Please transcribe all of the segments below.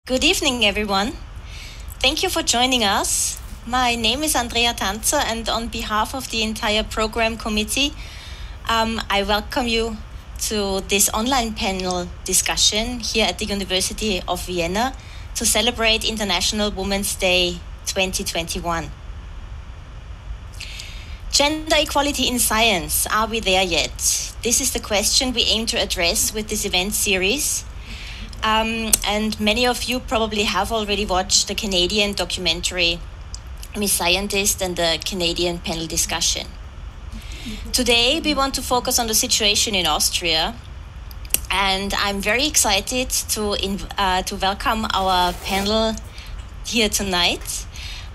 Good evening, everyone. Thank you for joining us. My name is Andrea Tanzer, and on behalf of the entire program committee, I welcome you to this online panel discussion here at the University of Vienna to celebrate International Women's Day 2021. Gender equality in science, are we there yet? This is the question we aim to address with this event series. And many of you probably have already watched the Canadian documentary Miss Scientist and the Canadian panel discussion. Today we want to focus on the situation in Austria, and I'm very excited to welcome our panel here tonight.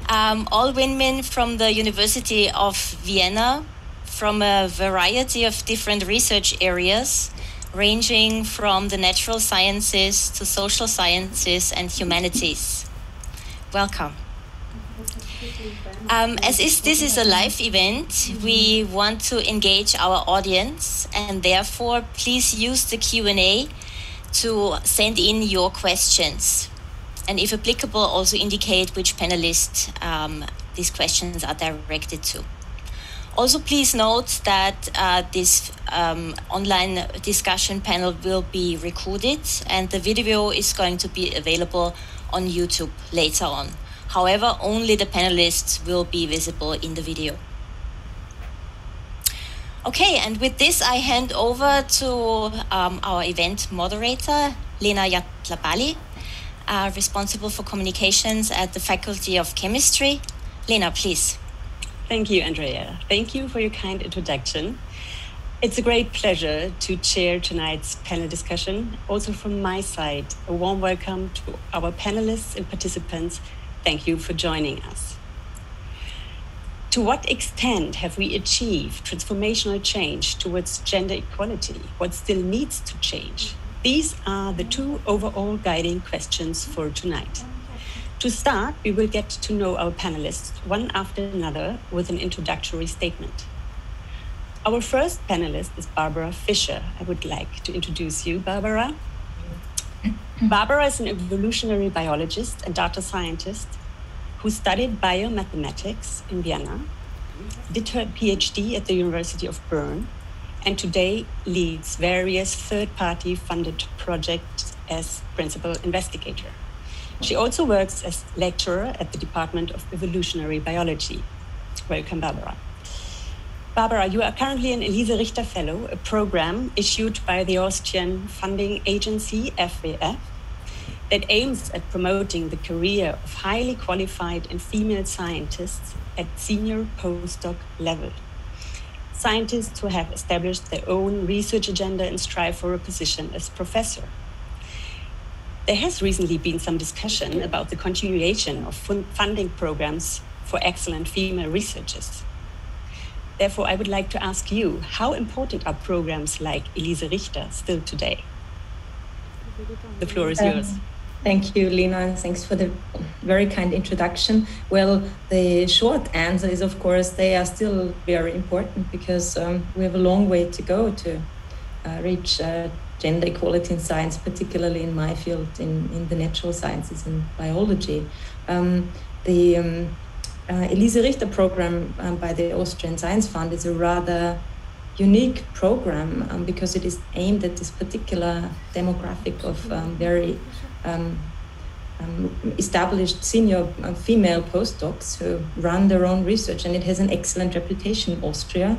All women from the University of Vienna, from a variety of different research areas, ranging from the natural sciences to social sciences and humanities. Welcome. This is a live event, we want to engage our audience, and therefore please use the Q&A to send in your questions. And if applicable, also indicate which panelist these questions are directed to. Also, please note that this online discussion panel will be recorded, and the video is going to be available on YouTube later on. However, only the panelists will be visible in the video. Okay, and with this, I hand over to our event moderator, Lena Yadlapalli, responsible for communications at the Faculty of Chemistry. Lena, please. Thank you, Andrea. Thank you for your kind introduction. It's a great pleasure to chair tonight's panel discussion. Also from my side, a warm welcome to our panelists and participants. Thank you for joining us. To what extent have we achieved transformational change towards gender equality? What still needs to change? These are the two overall guiding questions for tonight. To start, we will get to know our panelists one after another with an introductory statement. Our first panelist is Barbara Fischer. I would like to introduce you, Barbara. Barbara is an evolutionary biologist and data scientist who studied biomathematics in Vienna, did her PhD at the University of Bern, and today leads various third-party funded projects as principal investigator. She also works as lecturer at the Department of Evolutionary Biology. Welcome, Barbara. Barbara, you are currently an Elise Richter Fellow, a program issued by the Austrian funding agency, FWF, that aims at promoting the career of highly qualified and female scientists at senior postdoc level. Scientists who have established their own research agenda and strive for a position as professor. There has recently been some discussion about the continuation of funding programs for excellent female researchers. Therefore, I would like to ask you, how important are programs like Elise Richter still today? The floor is yours. Thank you, Lena, and thanks for the very kind introduction. Well, the short answer is, of course, they are still very important because we have a long way to go to reach gender equality in science, particularly in my field, in the natural sciences and biology. The Elise Richter program by the Austrian Science Fund is a rather unique program because it is aimed at this particular demographic of very established senior female postdocs who run their own research, and it has an excellent reputation in Austria.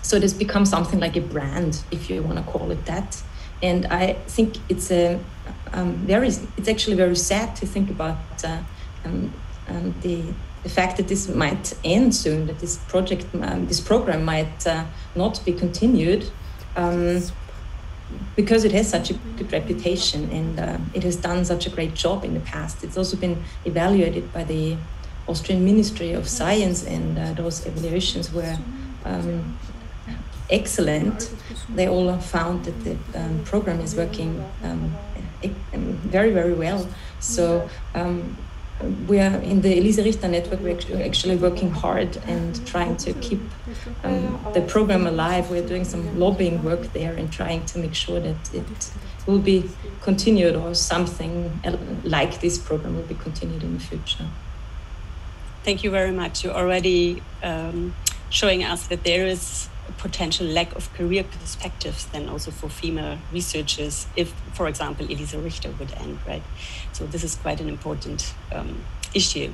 So it has become something like a brand, if you want to call it that. And I think it's it's actually very sad to think about the fact that this might end soon, that this program might not be continued, because it has such a good reputation and it has done such a great job in the past. It's also been evaluated by the Austrian Ministry of Science, and those evaluations were excellent. They all found that the program is working very, very well. So we are in the Elise Richter network. We're actually working hard and trying to keep the program alive. We're doing some lobbying work there and trying to make sure that it will be continued, or something like this program will be continued in the future. Thank you very much. You're already showing us that there is a potential lack of career perspectives then also for female researchers if, for example, Elise Richter would end, right? So this is quite an important issue.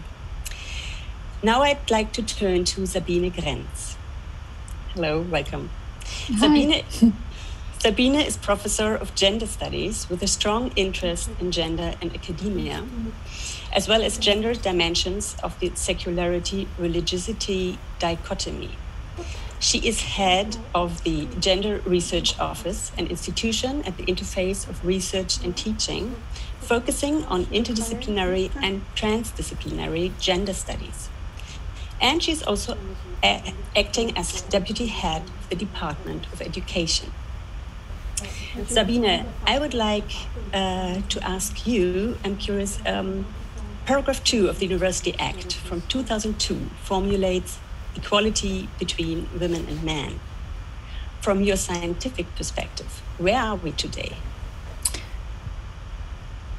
Now I'd like to turn to Sabine Grenz. Hello, welcome. Sabine is professor of gender studies with a strong interest in gender and academia, as well as gender dimensions of the secularity-religiosity dichotomy. She is head of the Gender Research Office, an institution at the interface of research and teaching, focusing on interdisciplinary and transdisciplinary gender studies. And she's also acting as deputy head of the Department of Education. Sabine, I would like to ask you, I'm curious, paragraph 2 of the University Act from 2002 formulates equality between women and men. From your scientific perspective, where are we today?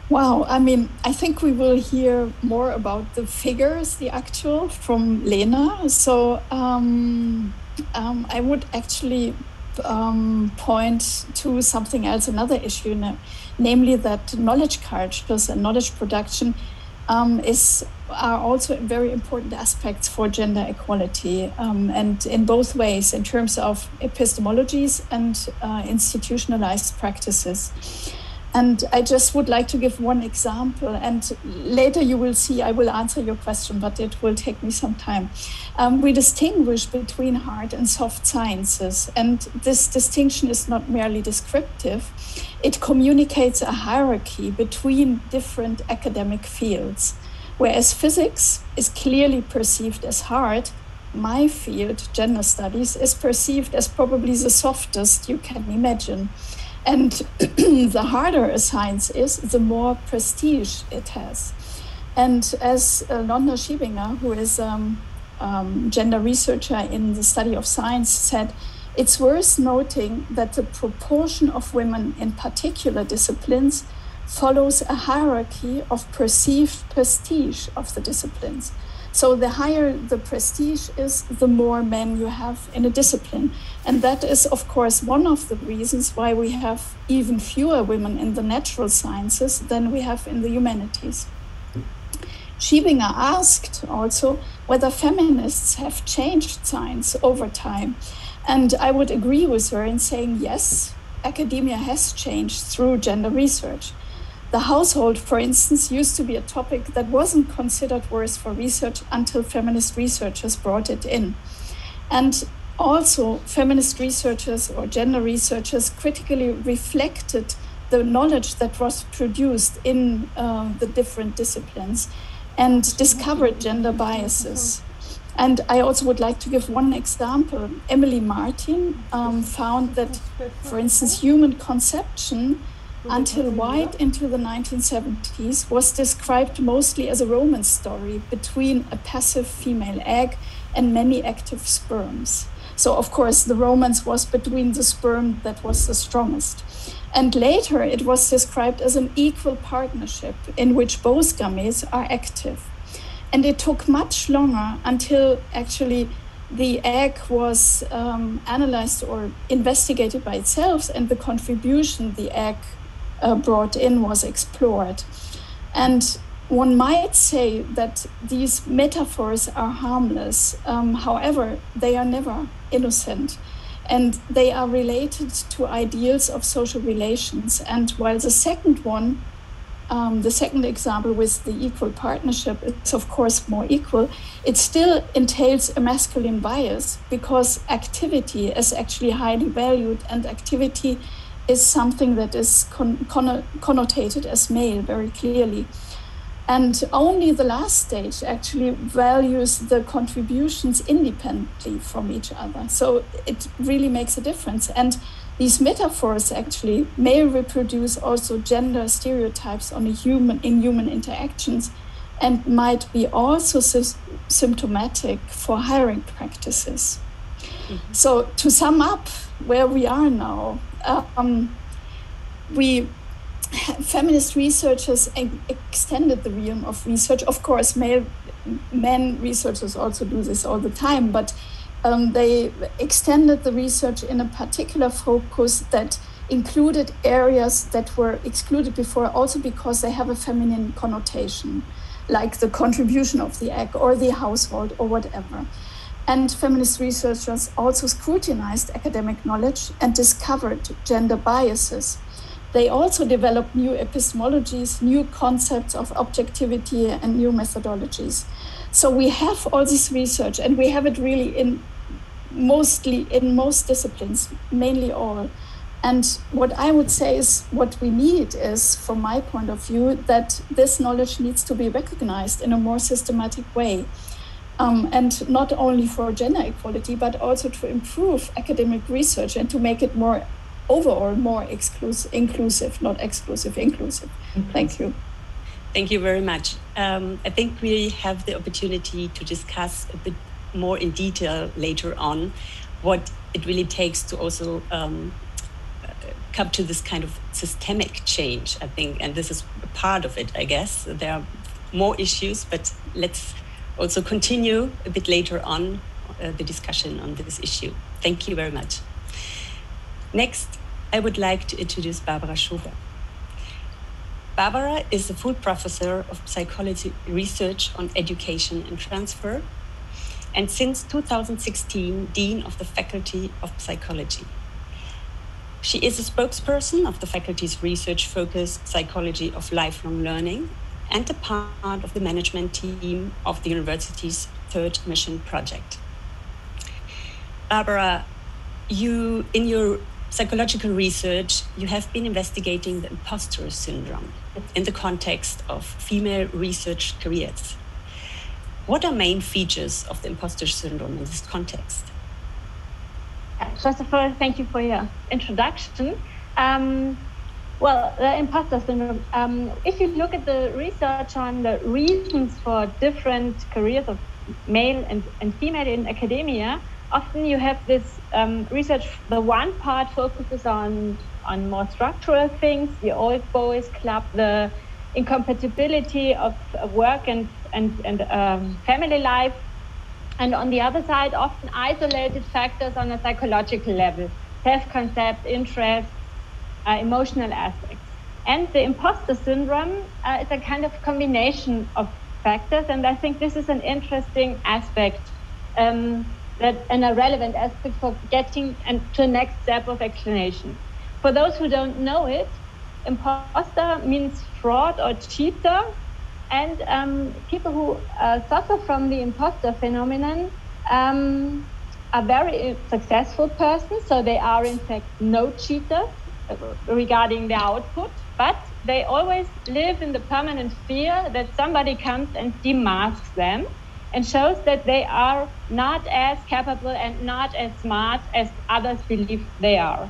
Wow, I mean, I think we will hear more about the figures, the actual, from Lena. So I would actually point to something else, another issue, namely that knowledge cultures and knowledge production are also very important aspects for gender equality, and in both ways, in terms of epistemologies and institutionalized practices. And I just would like to give one example, and later you will see I will answer your question, but it will take me some time. We distinguish between hard and soft sciences, and this distinction is not merely descriptive. It communicates a hierarchy between different academic fields. Whereas physics is clearly perceived as hard, my field, gender studies, is perceived as probably the softest you can imagine. And the harder a science is, the more prestige it has. And as Londra Schiebinger, who is a gender researcher in the study of science, said, it's worth noting that the proportion of women in particular disciplines follows a hierarchy of perceived prestige of the disciplines. So the higher the prestige is, the more men you have in a discipline. And that is, of course, one of the reasons why we have even fewer women in the natural sciences than we have in the humanities. Schiebinger asked also whether feminists have changed science over time. And I would agree with her in saying, yes, academia has changed through gender research. The household, for instance, used to be a topic that wasn't considered worth for research until feminist researchers brought it in. And also, feminist researchers or gender researchers critically reflected the knowledge that was produced in the different disciplines and discovered gender biases. And I also would like to give one example. Emily Martin found that, for instance, human conception until wide into the 1970s was described mostly as a romance story between a passive female egg and many active sperms. So, of course, the romance was between the sperm that was the strongest. And later it was described as an equal partnership in which both gametes are active. And it took much longer until actually the egg was analyzed or investigated by itself, and the contribution the egg brought in was explored. And one might say that these metaphors are harmless. However, they are never innocent, and they are related to ideals of social relations. And while the second one, the second example with the equal partnership is of course more equal, it still entails a masculine bias because activity is actually highly valued, and activity is something that is connotated as male very clearly. And only the last stage actually values the contributions independently from each other. So it really makes a difference. And these metaphors actually may reproduce also gender stereotypes in human interactions, and might be also symptomatic for hiring practices. Mm-hmm. So to sum up where we are now, feminist researchers extended the realm of research. Of course, men researchers also do this all the time, but they extended the research in a particular focus that included areas that were excluded before, also because they have a feminine connotation, like the contribution of the egg or the household or whatever. And feminist researchers also scrutinized academic knowledge and discovered gender biases. They also developed new epistemologies, new concepts of objectivity, and new methodologies. So we have all this research, and we have it really mostly in most disciplines, mainly all. And what I would say is what we need is, from my point of view, that this knowledge needs to be recognized in a more systematic way. And not only for gender equality, but also to improve academic research and to make it more overall more inclusive, not exclusive, inclusive. Thank you. Thank you very much. I think we have the opportunity to discuss a bit more in detail later on what it really takes to also come to this kind of systemic change, I think, and this is part of it, I guess. There are more issues, but let's also continue a bit later on the discussion on this issue. Thank you very much. Next, I would like to introduce Barbara Schober. Barbara is a full professor of psychology research on education and transfer, and since 2016, Dean of the Faculty of Psychology. She is a spokesperson of the faculty's research-focused Psychology of Lifelong Learning and a part of the management team of the university's Third Mission project. Barbara, in your psychological research, you have been investigating the impostor syndrome in the context of female research careers. What are main features of the impostor syndrome in this context? First of all, thank you for your introduction. Well, the impostor syndrome, if you look at the research on the reasons for different careers of male and female in academia, often you have this research, the one part focuses on more structural things, the old boys club, the incompatibility of work and family life. And on the other side, often isolated factors on a psychological level, self-concept, interests, emotional aspects. And the imposter syndrome is a kind of combination of factors. And I think this is an interesting aspect and a relevant aspect for getting to the next step of explanation. For those who don't know it, imposter means fraud or cheater. And people who suffer from the imposter phenomenon are very successful persons. So they are in fact no cheaters regarding their output, but they always live in the permanent fear that somebody comes and demasks them and shows that they are not as capable and not as smart as others believe they are.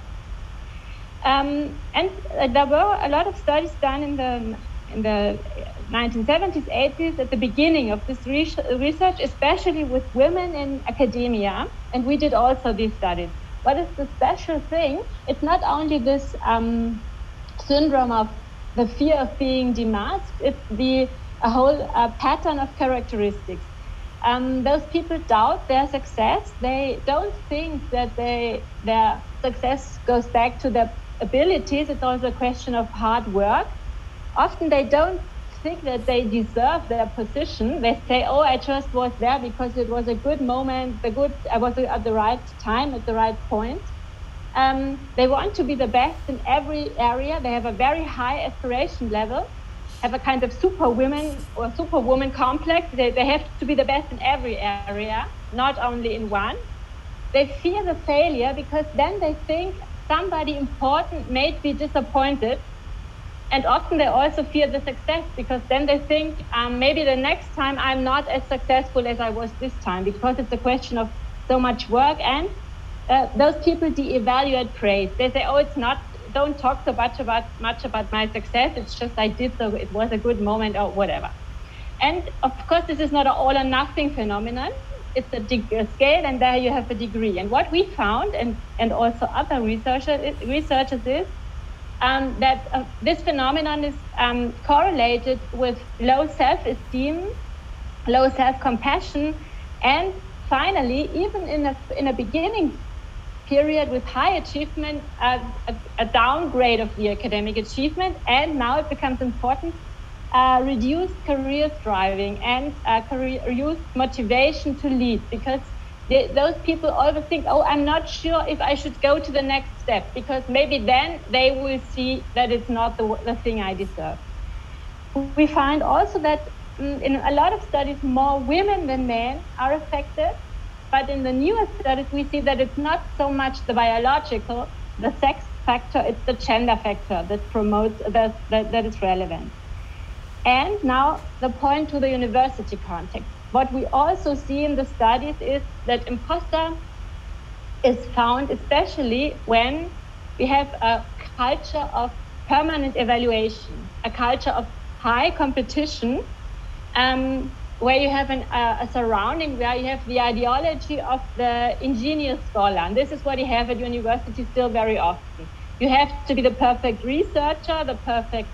And there were a lot of studies done in the 1970s, 80s, at the beginning of this research, especially with women in academia, and we did also these studies. What is the special thing? It's not only this syndrome of the fear of being demasked, it's a whole pattern of characteristics. Those people doubt their success. They don't think that their success goes back to their abilities. It's also a question of hard work. Often they don't think that they deserve their position. They say, oh, I just was there because it was a good moment, I was at the right time, at the right point. They want to be the best in every area. They have a very high aspiration level, have a kind of superwoman or superwoman complex. They have to be the best in every area, not only in one. They fear the failure because then they think somebody important may be disappointed. And often they also fear the success because then they think maybe the next time I'm not as successful as I was this time, because it's a question of so much work. And those people de-evaluate praise. They say, oh, don't talk so much about my success. It's just I did, so it was a good moment or whatever. And of course, this is not an all or nothing phenomenon. It's a scale, and there you have a degree. And what we found, and also other researchers is that this phenomenon is correlated with low self-esteem, low self-compassion, and finally, even in a beginning period with high achievement, a downgrade of the academic achievement, and now it becomes important, reduced career striving and reduced motivation to lead, because those people always think, oh, I'm not sure if I should go to the next step, because maybe then they will see that it's not the thing I deserve. We find also that in a lot of studies, more women than men are affected. But in the newest studies, we see that it's not so much the biological, the sex factor, it's the gender factor that promotes, that is relevant. And now the point to the university context. What we also see in the studies is that imposter is found especially when we have a culture of permanent evaluation, a culture of high competition, where you have a surrounding, where you have the ideology of the ingenious scholar. And this is what you have at university still very often. You have to be the perfect researcher, the perfect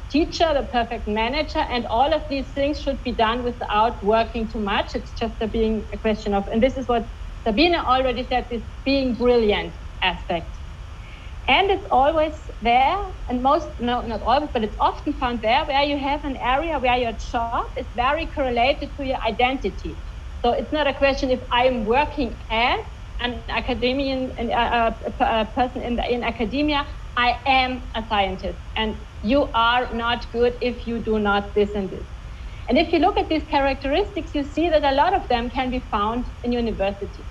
teacher, the perfect manager, and all of these things should be done without working too much. It's just being a question of, and this is what Sabine already said, this being brilliant aspect. And it's always there, and not always, but it's often found there, where you have an area where your job is very correlated to your identity. So it's not a question if I'm working as an academician, a person in academia, I am a scientist, and you are not good if you do not this and this. And if you look at these characteristics, you see that a lot of them can be found in university.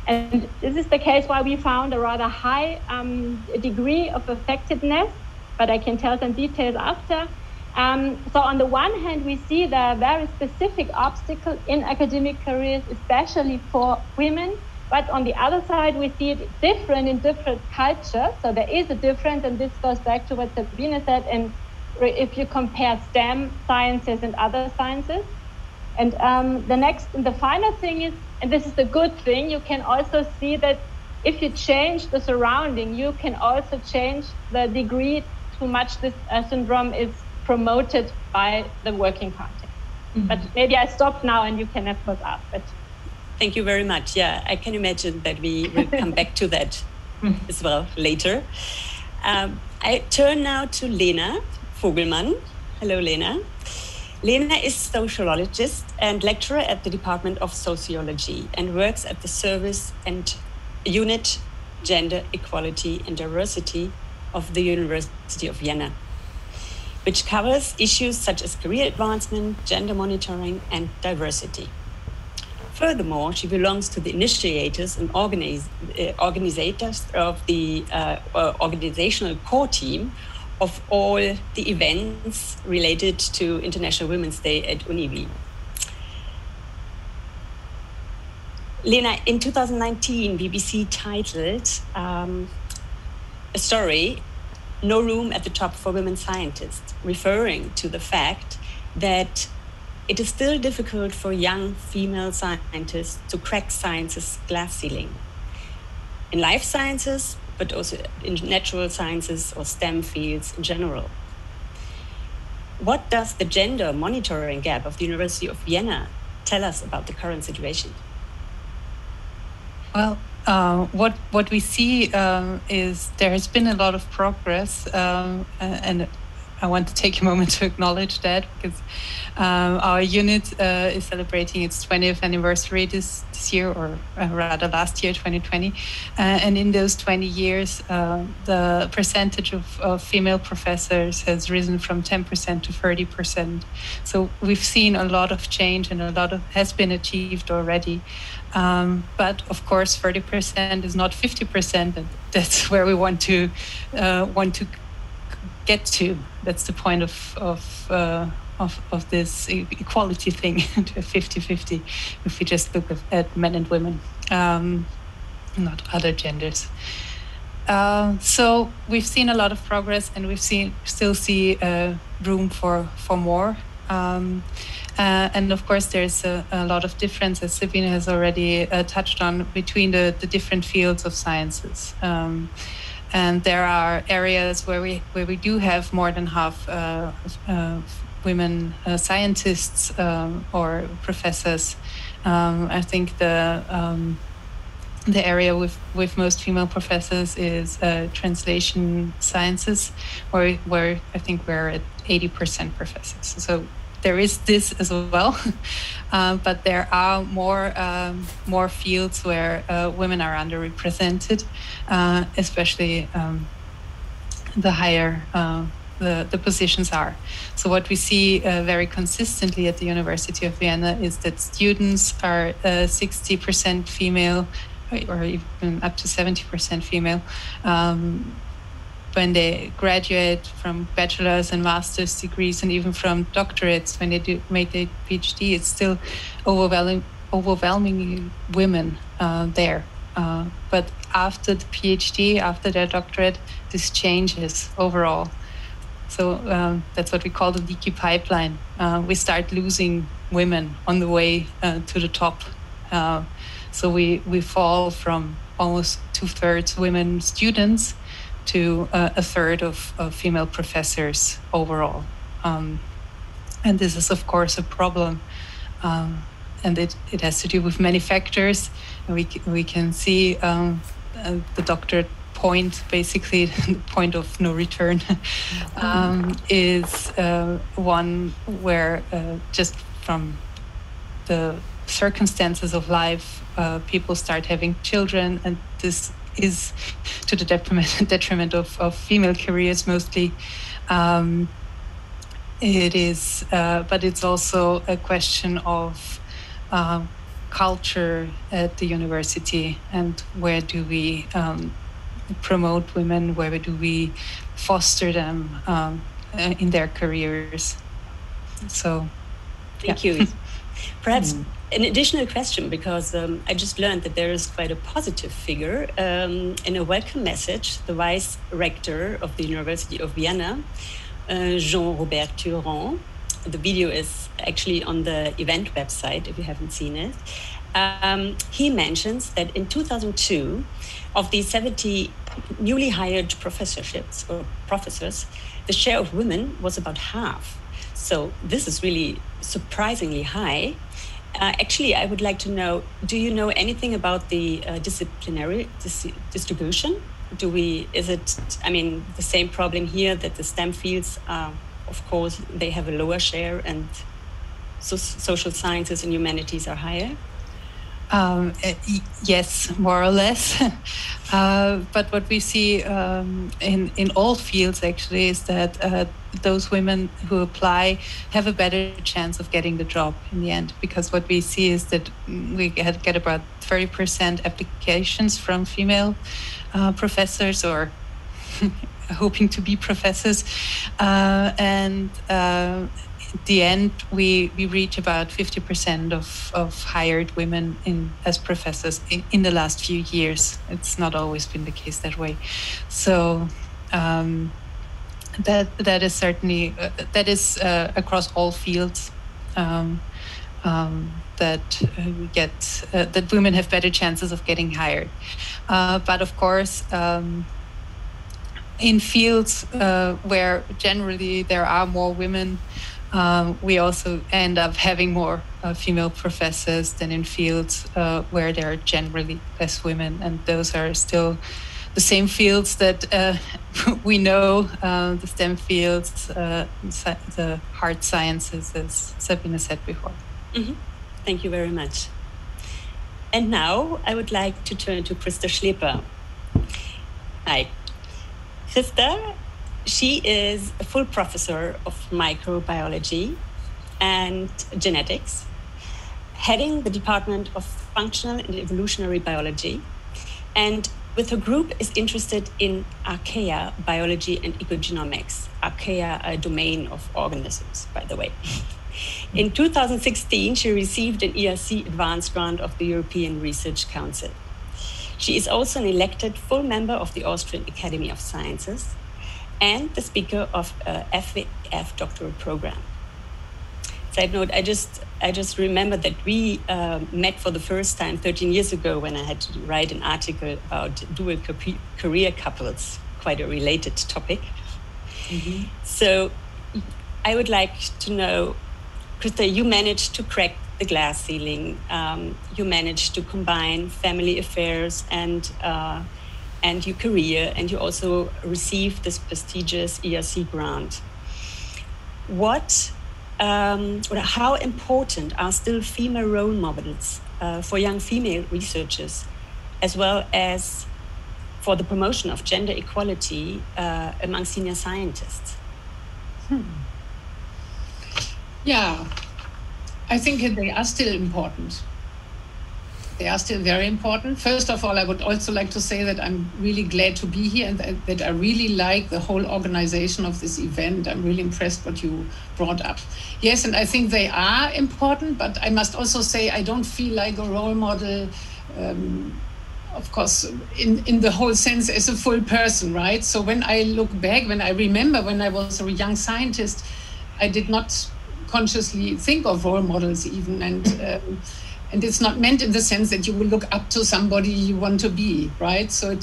And this is the case why we found a rather high degree of effectiveness, but I can tell some details after. So on the one hand, we see the very specific obstacle in academic careers, especially for women. But on the other side, we see it different in different cultures. So there is a difference, and this goes back to what Sabine said, and if you compare STEM sciences and other sciences. And the final thing is, and this is the good thing, you can also see that if you change the surrounding, you can also change the degree to much this syndrome is promoted by the working context. Mm-hmm. But maybe I stop now and you can of course ask. But thank you very much. Yeah, I can imagine that we will come back to that as well later. I turn now to Lena Fogelman. Hello, Lena. Lena is sociologist and lecturer at the Department of Sociology and works at the Service and Unit Gender Equality and Diversity of the University of Vienna, which covers issues such as career advancement, gender monitoring, and diversity. Furthermore, she belongs to the initiators and organizers of the organizational core team of all the events related to International Women's Day at Univi. Lena, in 2019, BBC titled a story, "No Room at the Top for Women Scientists," referring to the fact that it is still difficult for young female scientists to crack science's glass ceiling. In life sciences, but also in natural sciences or STEM fields in general. What does the gender monitoring gap of the University of Vienna tell us about the current situation? Well, what we see is there has been a lot of progress, and I want to take a moment to acknowledge that, because our unit is celebrating its 20th anniversary this year, or rather last year, 2020. And in those 20 years, the percentage of female professors has risen from 10% to 30%. So we've seen a lot of change, and a lot has been achieved already. But of course, 30% is not 50%. And that's where we want to get to. That's the point of this equality thing, to 50-50, if we just look at men and women, not other genders. So we've seen a lot of progress, and still see room for more. And of course, there's a lot of difference, as Sabine has already touched on, between the different fields of sciences. And there are areas where we do have more than half women scientists or professors. I think the area with most female professors is translation sciences, where I think we're at 80% professors. So there is this as well, but there are more fields where women are underrepresented, especially the higher the positions are. So what we see very consistently at the University of Vienna is that students are 60% female, or even up to 70% female. When they graduate from bachelor's and master's degrees, and even from doctorates, when they do make their PhD, it's still overwhelmingly women there. But after the PhD, after their doctorate, this changes overall. So that's what we call the leaky pipeline. We start losing women on the way to the top. So we fall from almost 2/3 women students to a third of female professors overall. And this is, of course, a problem. And it has to do with many factors. We can see the doctorate point, basically the point of no return, is one where just from the circumstances of life, people start having children, and this is to the detriment of female careers mostly. It is, but it's also a question of culture at the university, and where do we promote women, where do we foster them in their careers. So thank you. Perhaps an additional question, because I just learned that there is quite a positive figure in a welcome message. The vice rector of the University of Vienna, Jean-Robert Thuron, the video is actually on the event website if you haven't seen it. He mentions that in 2002, of the 70 newly hired professorships or professors, the share of women was about half. So this is really surprisingly high. Actually, I would like to know, do you know anything about the disciplinary distribution? Is it, I mean, the same problem here, that the STEM fields, of course, they have a lower share, and social sciences and humanities are higher? Yes, more or less. But what we see in all fields actually is that those women who apply have a better chance of getting the job in the end, because what we see is that we get about 30% applications from female professors or hoping to be professors, and at the end, we reach about 50% of hired women as professors in the last few years. It's not always been the case that way. So that is certainly that is across all fields, that we get that women have better chances of getting hired. But of course, in fields where generally there are more women, we also end up having more female professors than in fields where there are generally less women. And those are still the same fields that we know, the STEM fields, the hard sciences, as Sabine said before. Mm-hmm. Thank you very much. And now I would like to turn to Christa Schleper. Hi. Christa, she is a full professor of microbiology and genetics, heading the Department of Functional and Evolutionary Biology, and with her group is interested in archaea biology and ecogenomics. Archaea, a domain of organisms, by the way. In 2016, she received an ERC advanced grant of the European Research Council. She is also an elected full member of the Austrian Academy of Sciences and the speaker of a FWF doctoral program. Side note, I just remember that we met for the first time 13 years ago when I had to write an article about dual career couples, quite a related topic. Mm-hmm. So I would like to know, Christa, you managed to crack the glass ceiling. You managed to combine family affairs and your career, and you also received this prestigious ERC grant. How important are still female role models for young female researchers, as well as for the promotion of gender equality among senior scientists? Yeah, I think they are still important. They are still very important. First of all, I would also like to say that I'm really glad to be here and that I really like the whole organization of this event. I'm really impressed what you brought up. Yes, and I think they are important, but I must also say I don't feel like a role model, of course, in the whole sense as a full person, right? So when I look back, when I remember when I was a young scientist, I did not consciously think of role models even, and it's not meant in the sense that you will look up to somebody you want to be, right? So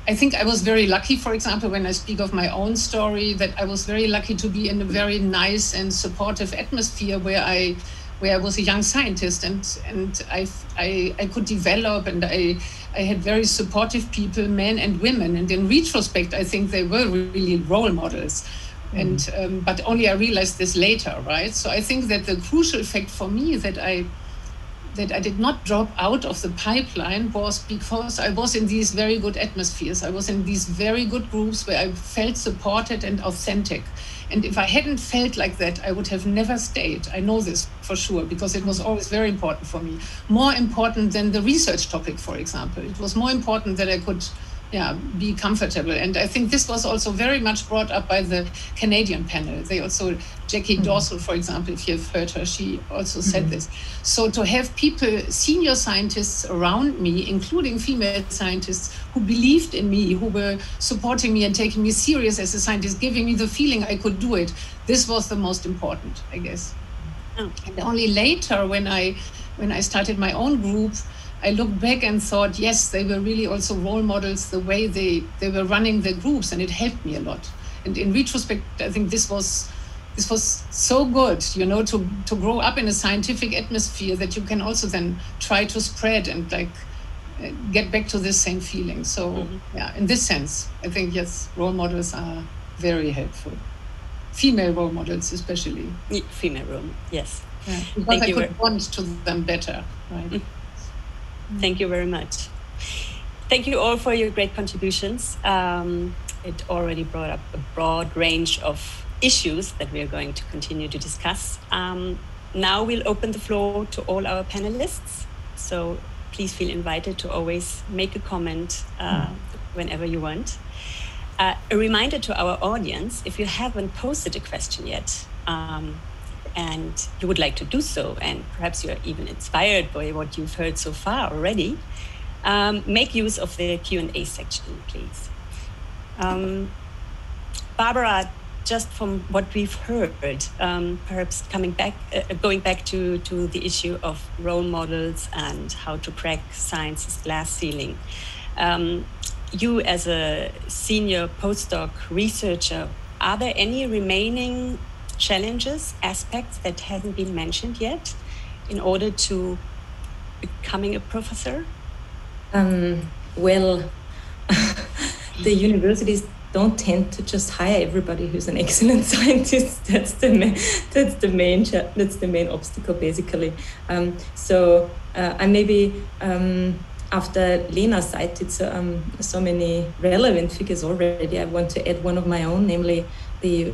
I think I was very lucky, for example, when I speak of my own story, that I was very lucky to be in a very nice and supportive atmosphere where I was a young scientist, and I could develop, and I had very supportive people, men and women. And in retrospect, I think they were really role models. And but only I realized this later, right? So I think that the crucial fact for me that I did not drop out of the pipeline was because I was in these very good atmospheres. I was in these very good groups where I felt supported and authentic. And if I hadn't felt like that, I would have never stayed. I know this for sure, because it was always very important for me. More important than the research topic, for example. It was more important that I could be comfortable. And I think this was also very much brought up by the Canadian panel. They also, Jackie Dorsal, for example, if you've heard her, she also said this. So to have people, senior scientists around me, including female scientists, who believed in me, who were supporting me and taking me serious as a scientist, giving me the feeling I could do it, this was the most important, I guess. And only later, when I started my own group, I looked back and thought, yes, they were really also role models, the way they were running the groups, and it helped me a lot. And in retrospect, I think this was so good, to grow up in a scientific atmosphere that you can also then try to spread and get back to this same feeling. So in this sense, I think, yes, role models are very helpful. Female role models, especially. Female role, yes. Yeah, because I could bond to them better, right? Thank you very much. Thank you all for your great contributions. It already brought up a broad range of issues that we are going to continue to discuss. Now we'll open the floor to all our panelists. So please feel invited to always make a comment whenever you want. A reminder to our audience, if you haven't posted a question yet, and you would like to do so, and perhaps you're even inspired by what you've heard so far already, make use of the Q&A section, please. Barbara, just from what we've heard, perhaps going back to the issue of role models and how to crack science's glass ceiling. You as a senior postdoc researcher, are there any remaining challenges, aspects that hasn't been mentioned yet in order to becoming a professor? Well, the universities don't tend to just hire everybody who's an excellent scientist. That's the main obstacle, basically. So I maybe after Lena cited so many relevant figures already, I want to add one of my own, namely the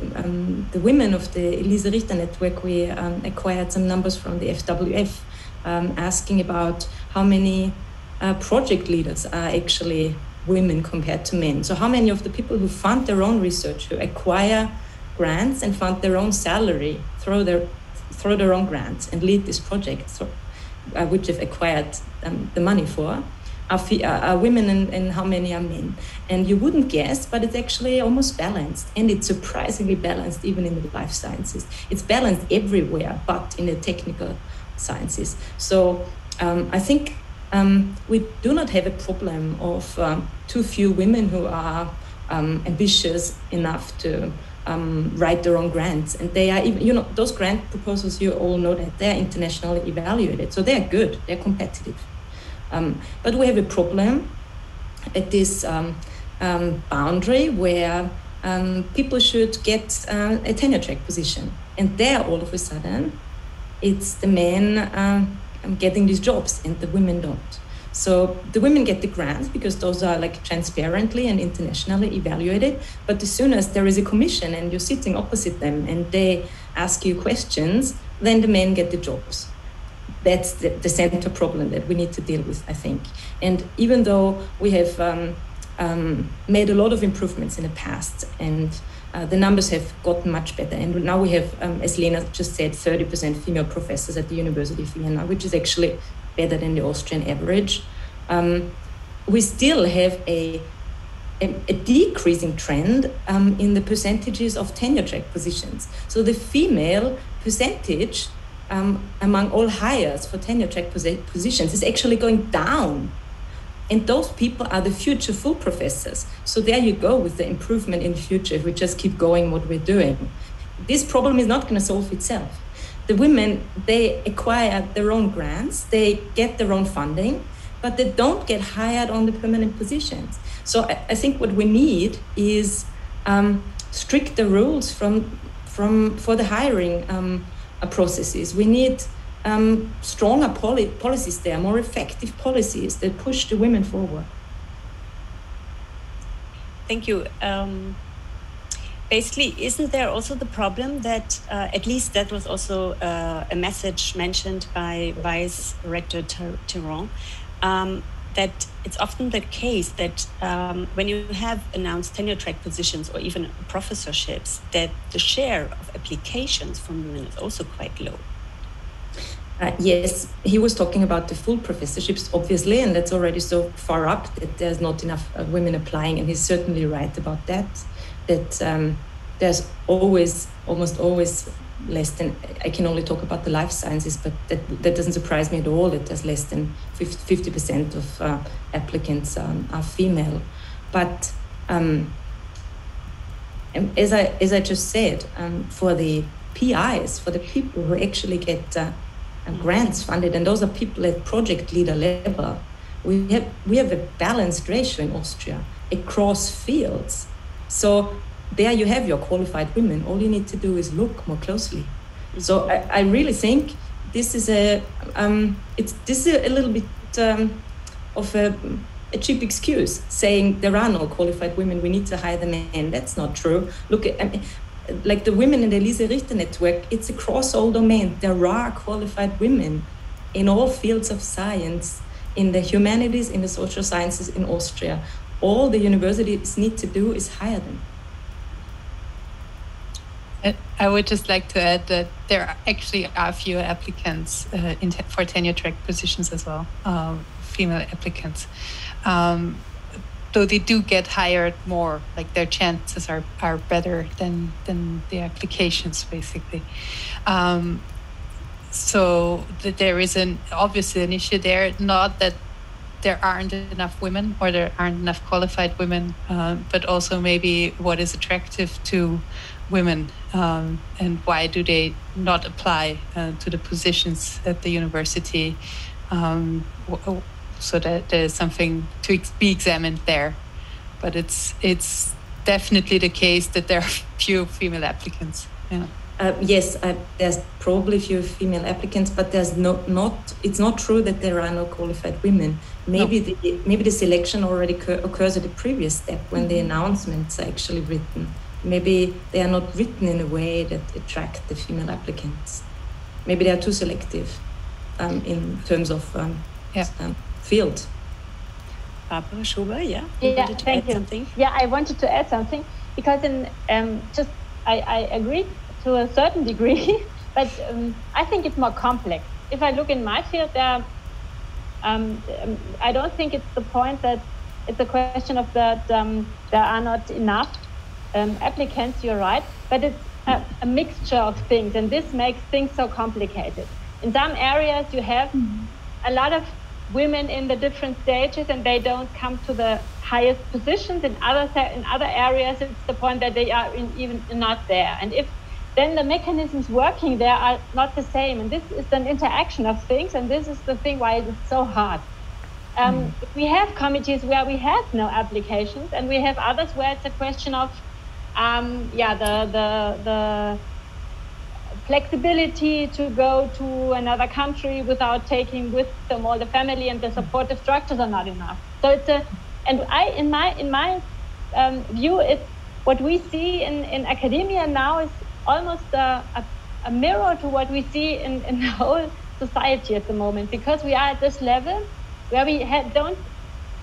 women of the Elise Richter network. We acquired some numbers from the FWF, asking about how many project leaders are actually women compared to men. So how many of the people who fund their own research, who acquire grants and fund their own salary, throw their own grants and lead this project, which they've acquired the money for, are women and how many are men. And you wouldn't guess, but it's actually almost balanced. And it's surprisingly balanced even in the life sciences. It's balanced everywhere, but in the technical sciences. So I think we do not have a problem of too few women who are ambitious enough to write their own grants. And they are even, those grant proposals, you all know that they're internationally evaluated. So they're good, they're competitive. But we have a problem at this boundary where people should get a tenure track position. And there, all of a sudden, it's the men getting these jobs and the women don't. So the women get the grants because those are like transparently and internationally evaluated. But as soon as there is a commission and you're sitting opposite them and they ask you questions, then the men get the jobs. That's the center problem that we need to deal with, I think. And even though we have made a lot of improvements in the past and the numbers have gotten much better. And now we have, as Lena just said, 30% female professors at the University of Vienna, which is actually better than the Austrian average. We still have a decreasing trend in the percentages of tenure track positions. So the female percentage among all hires for tenure track positions is actually going down. And those people are the future full professors. So there you go with the improvement in the future if we just keep going what we're doing. This problem is not going to solve itself. The women, they acquire their own grants, they get their own funding, but they don't get hired on the permanent positions. So I think what we need is stricter rules for the hiring processes. We need stronger policies there, more effective policies that push the women forward. Thank you. Basically, isn't there also the problem that, at least that was also a message mentioned by Vice Rector Theron, that it's often the case that when you have announced tenure track positions or even professorships, that the share of applications from women is also quite low. Yes, he was talking about the full professorships, obviously, and that's already so far up that there's not enough women applying, and he's certainly right about that. That there's almost always less than, I can only talk about the life sciences, but that doesn't surprise me at all that there's less than 50% of applicants are female. But as I just said, for the PIs, for the people who actually get grants funded, and those are people at project leader level, we have a balanced ratio in Austria across fields. So there you have your qualified women. All you need to do is look more closely. So I really think this is a little bit of a cheap excuse, saying there are no qualified women, we need to hire the men. That's not true. Look at, like the women in the Lise Richter network, it's across all domains. There are qualified women in all fields of science, in the humanities, in the social sciences in Austria. All the universities need to do is hire them. I would just like to add that there actually are fewer applicants for tenure track positions as well, female applicants. Though they do get hired more, like their chances are better than the applications, basically. So that there is obviously an issue there, not that there aren't enough women or there aren't enough qualified women, but also maybe what is attractive to women and why do they not apply to the positions at the university, so that there's something to be examined there. But it's definitely the case that there are few female applicants. Yeah. Yes, there's probably few female applicants, but there's it's not true that there are no qualified women. Maybe the selection already occurs at the previous step when the announcements are actually written. Maybe they are not written in a way that attract the female applicants. Maybe they are too selective in terms of field. Barbara Schober, yeah? Thank you. Something? Yeah, I wanted to add something because I agree to a certain degree, but I think it's more complex. If I look in my field, there are I don't think it's the point that it's a question of that there are not enough applicants, you're right, but it's a mixture of things, and this makes things so complicated. In some areas you have a lot of women in the different stages and they don't come to the highest positions. In other areas it's the point that they are even not there, and if then the mechanisms working there are not the same, and this is an interaction of things, and this is the thing why it's so hard. We have committees where we have no applications, and we have others where it's a question of the flexibility to go to another country without taking with them all the family, and the supportive structures are not enough. So it's in my view, it's what we see in academia now is almost a mirror to what we see in the whole society at the moment, because we are at this level where we don't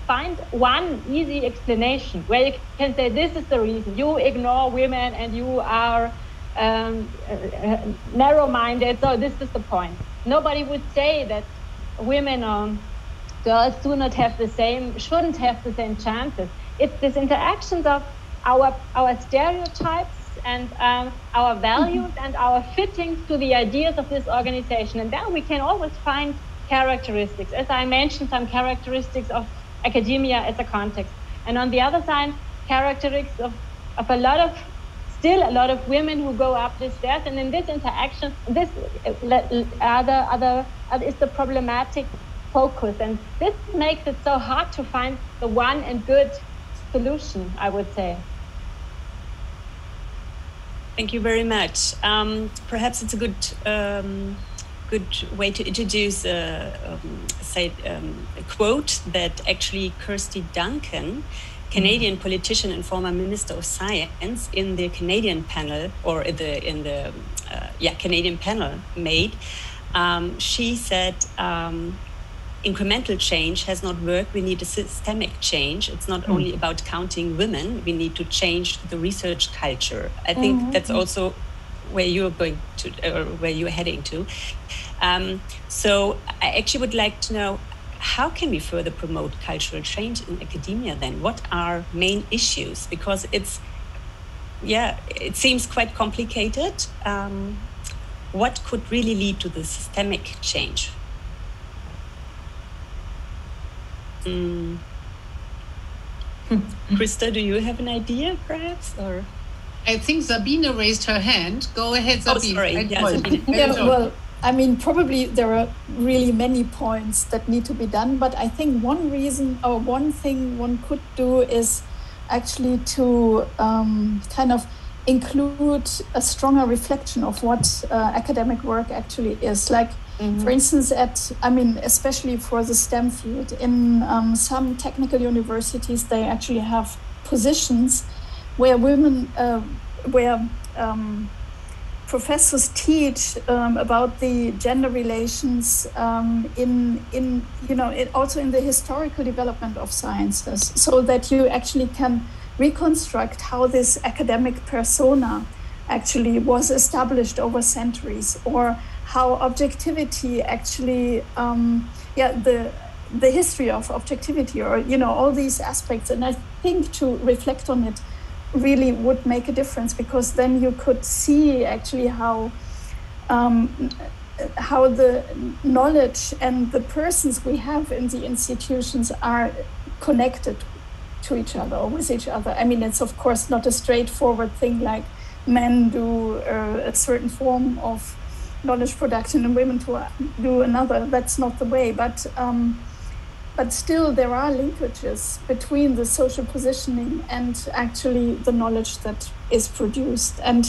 find one easy explanation where you can say this is the reason. You ignore women and you are narrow-minded, so this is the point. Nobody would say that women or girls shouldn't have the same chances. It's this interactions of our stereotypes and our values and our fittings to the ideas of this organization, and then we can always find characteristics, as I mentioned, some characteristics of academia as a context, and on the other side, characteristics of a lot of women who go up the stairs, and in this interaction, this other is the problematic focus, and this makes it so hard to find the one and good solution, I would say. Thank you very much. Perhaps it's a good way to introduce a quote that actually Kirsty Duncan, Canadian politician and former Minister of Science, in the Canadian panel, or Canadian panel made. She said, incremental change has not worked. We need a systemic change. It's not only about counting women. We need to change the research culture. I think that's also where you're going to, or where you're heading to. So I actually would like to know, how can we further promote cultural change in academia then? What are main issues? Because it seems quite complicated. What could really lead to the systemic change? Christa, do you have an idea, perhaps? Or I think Sabine raised her hand. Go ahead, Sabine. Oh, sorry. Sabine. Well, I mean, probably there are really many points that need to be done, but I think one thing one could do is actually to kind of include a stronger reflection of what academic work actually is. Like, for instance, especially for the STEM field, in some technical universities, they actually have positions where professors teach about the gender relations also in the historical development of sciences, so that you actually can reconstruct how this academic persona actually was established over centuries, or how objectivity actually, the history of objectivity, or all these aspects. And I think to reflect on it really would make a difference, because then you could see actually how the knowledge and the persons we have in the institutions are connected to each other or with each other. I mean, it's of course not a straightforward thing like men do a certain form of knowledge production and women to do another. That's not the way, but still there are linkages between the social positioning and actually the knowledge that is produced. And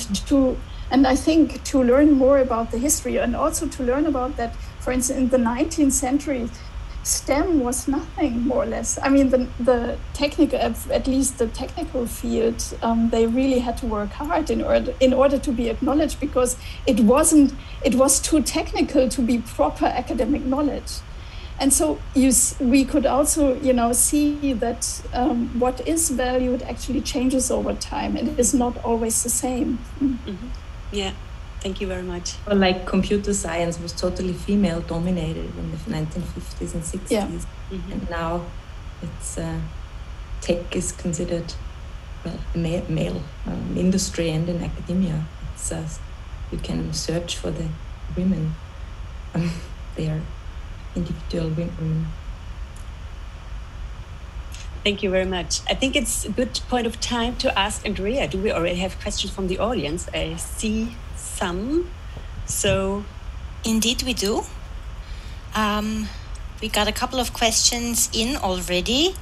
I think to learn more about the history, and also to learn about that, for instance, in the 19th century, STEM was nothing, more or less. I mean, the technical, at least the technical field, they really had to work hard in order to be acknowledged, because it was too technical to be proper academic knowledge. And so we could also, see that what is valued actually changes over time, and it is not always the same. Yeah. Thank you very much. Well, like computer science was totally female dominated in the 1950s and 60s. Yeah. And now it's tech is considered, well, a male industry and in academia. It's you can search for the women. They are individual women. Thank you very much. I think it's a good point of time to ask Andrea, do we already have questions from the audience? I see some. So, indeed we do. We got a couple of questions in already.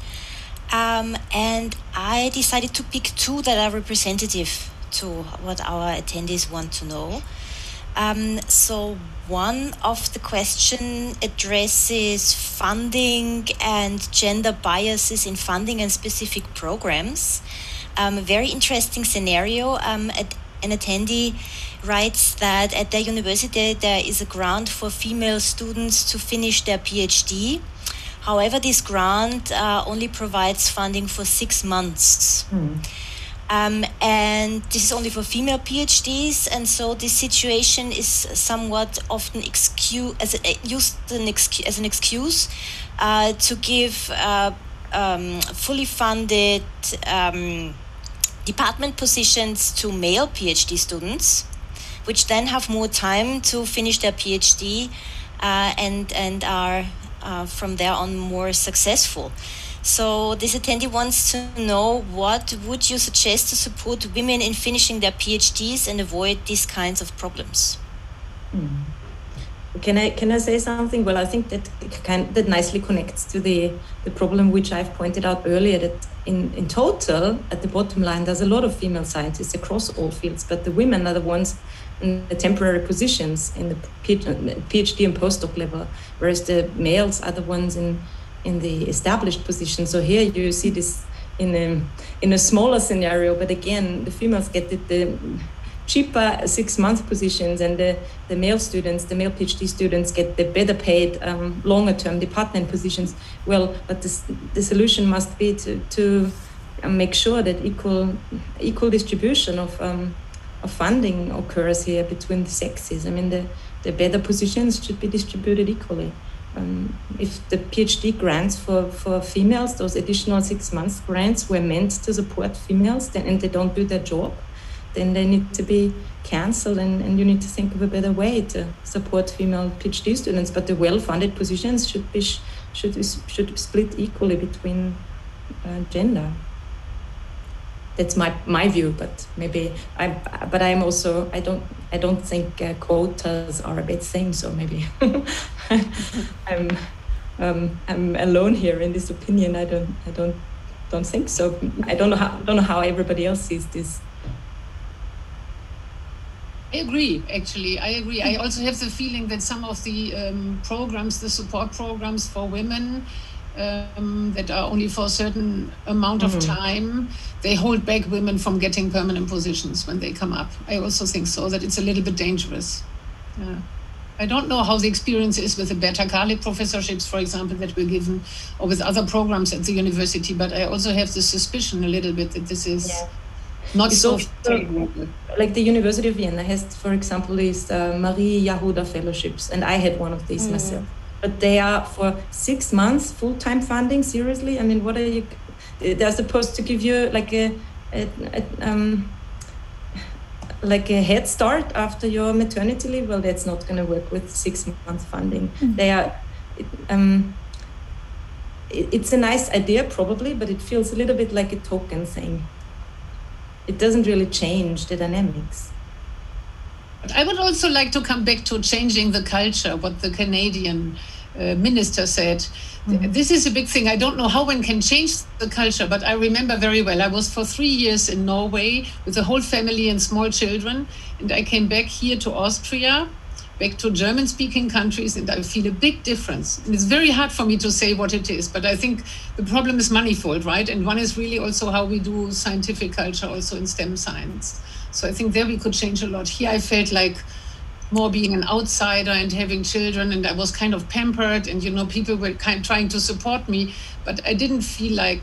And I decided to pick two that are representative to what our attendees want to know. So one of the question addresses funding and gender biases in funding and specific programs. Very interesting scenario. An attendee writes that at their university there is a grant for female students to finish their PhD. However, this grant only provides funding for 6 months. And this is only for female PhDs, and so this situation is somewhat often used as an excuse to give fully funded department positions to male PhD students, which then have more time to finish their PhD and are from there on more successful. So this attendee wants to know, what would you suggest to support women in finishing their PhDs and avoid these kinds of problems? Can I say something? Well, I think that nicely connects to the problem which I've pointed out earlier, that in total, at the bottom line, there's a lot of female scientists across all fields, but the women are the ones in the temporary positions in the PhD and postdoc level, whereas the males are the ones in the established position. So here you see this in a smaller scenario, but again, the females get the cheaper 6-month positions, and the male PhD students get the better paid longer term department positions. Well, but the solution must be to make sure that equal distribution of funding occurs here between the sexes. I mean, the better positions should be distributed equally. If the PhD grants for females, those additional 6 months grants were meant to support females, and they don't do their job, then they need to be cancelled, and you need to think of a better way to support female PhD students. But the well-funded positions should be split equally between gender. That's my view, but maybe I don't think quotas are a bad thing. So maybe I'm alone here in this opinion. I don't think so. I don't know how everybody else sees this. I agree. Actually, I agree. I also have the feeling that some of the programs, the support programs for women, that are only for a certain amount of time, they hold back women from getting permanent positions when they come up. I also think so, that it's a little bit dangerous. Yeah. I don't know how the experience is with the Berta-Carli professorships, for example, that were given, or with other programs at the university, but I also have the suspicion a little bit that this is not it's so favorable. Like the University of Vienna has, for example, these Marie Yahuda fellowships, and I had one of these myself. But they are for 6 months, full-time funding. Seriously, I mean, what are you? They're supposed to give you like a head start after your maternity leave. Well, that's not going to work with 6 months funding. They are. It's a nice idea, probably, but it feels a little bit like a token thing. It doesn't really change the dynamics. But I would also like to come back to changing the culture, what the Canadian minister said. This is a big thing. I don't know how one can change the culture, but I remember very well. I was for 3 years in Norway with the whole family and small children, and I came back here to Austria, back to German-speaking countries, and I feel a big difference. And it's very hard for me to say what it is, but I think the problem is manifold, right? And one is really also how we do scientific culture also in STEM science. So I think there we could change a lot. Here I felt like more being an outsider and having children, and I was kind of pampered, and people were trying to support me, but I didn't feel like